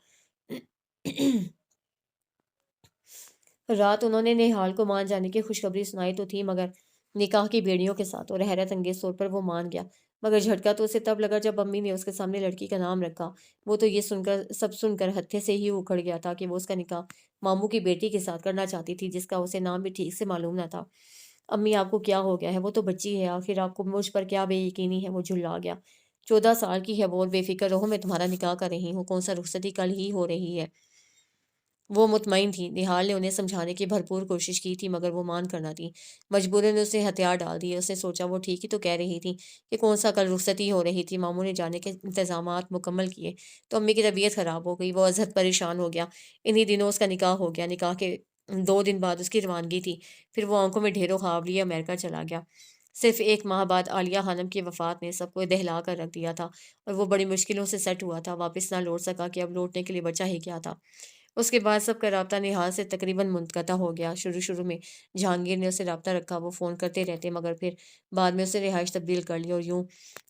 رات انہوں نے نہال کو مان جانے کی خوشخبری سنائی تو تھی، مگر نکاح کی بیڑیوں کے ساتھ، اور حیرت انگیز طور پر وہ مان گیا۔ مگر جھٹکا تو اسے تب لگا جب امی نے اس کے سامنے لڑکی کا نام رکھا۔ وہ تو یہ سن کر ہتھے سے ہی اکھڑ گیا تھا کہ وہ اس کا نکاح ماموں کی بیٹی کے ساتھ کرنا چاہتی تھی، جس کا اسے نام بھی ٹھیک سے معلوم نہ تھا۔ امی آپ کو کیا ہو گیا ہے؟ وہ تو بچی ہے، آخر آپ کو مجھ پر کیا بے یقینی ہے؟ وہ جھلا گیا۔ 14 سال کی ہے وہ، اور بے فکر رہو، میں تمہارا نکاح کر رہی ہوں، کون سا رخصتی کل ہی ہو رہی ہے۔ وہ مطمئن تھی۔ نہال نے انہیں سمجھانے کی بھرپور کوشش کی تھی، مگر وہ مان کر نہ تھی۔ مجبوراً نے اسے ہتھیار ڈال دیے۔ اس نے سوچا وہ ٹھیک ہی تو کہہ رہی تھی کہ کون سا کل رخصتی ہو رہی تھی۔ ماموں نے جانے کے انتظامات مکمل کیے تو امی کی طبیعت خراب ہو گئی، وہ ازحد پریشان ہو گیا۔ انہی دنوں اس کا نکاح ہو گیا۔ نکاح کے 2 دن بعد اس کی روانگی تھی، پھر وہ آنکھوں میں ڈھیروں خواب لیے امریکہ چلا گیا۔ صرف 1 ماہ بعد عالیہ خانم کی وفات نے سب کو دہلا کر رکھ دیا تھا، اور وہ بڑی مشکلوں سے سیٹ ہوا تھا، واپس نہ لوٹ سکا کہ اب لوٹنے کے لیے بچا ہی کیا تھا۔ اس کے بعد سب کا رابطہ نہال سے تقریباً منقطع ہو گیا۔ شروع میں جہانگیر نے اسے رابطہ رکھا، وہ فون کرتے رہتے، مگر پھر بعد میں اسے رہائش تبدیل کر لی، اور یوں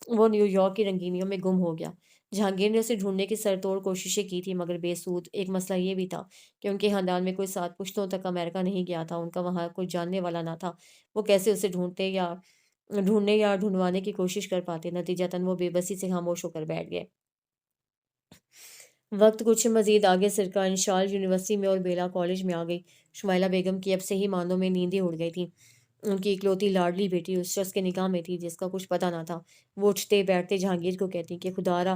وہ نیو یارک کی رنگینیوں میں گم ہو گیا۔ جہانگیر نے اسے ڈھونڈنے کی سر توڑ کوششیں کی تھی، مگر بے سود۔ ایک مسئلہ یہ بھی تھا کہ ان کے خاندان میں کوئی 7 پشتوں تک امریکہ نہیں گیا تھا، ان کا وہاں کوئی جاننے والا نہ تھا۔ وہ کیسے اسے ڈھونڈنے یا ڈھونڈوانے کی کوشش کر پاتے؟ نتیجتاً وہ بے بسی سے خاموش ہو کر بیٹھ گئے۔ وقت کچھ مزید آگے سرکا انشال یونیورسٹی میں اور بیلا کالج میں آ گئی۔ شمائلہ بیگم کی اب صحیح معنوں میں نیندیں اڑ گئی تھیں۔ ان کی اکلوتی لاڈلی بیٹی اس شخص کے نکاح میں تھی جس کا کچھ پتہ نہ تھا۔ وہ اٹھتے بیٹھتے جہانگیر کو کہتی کہ خدا را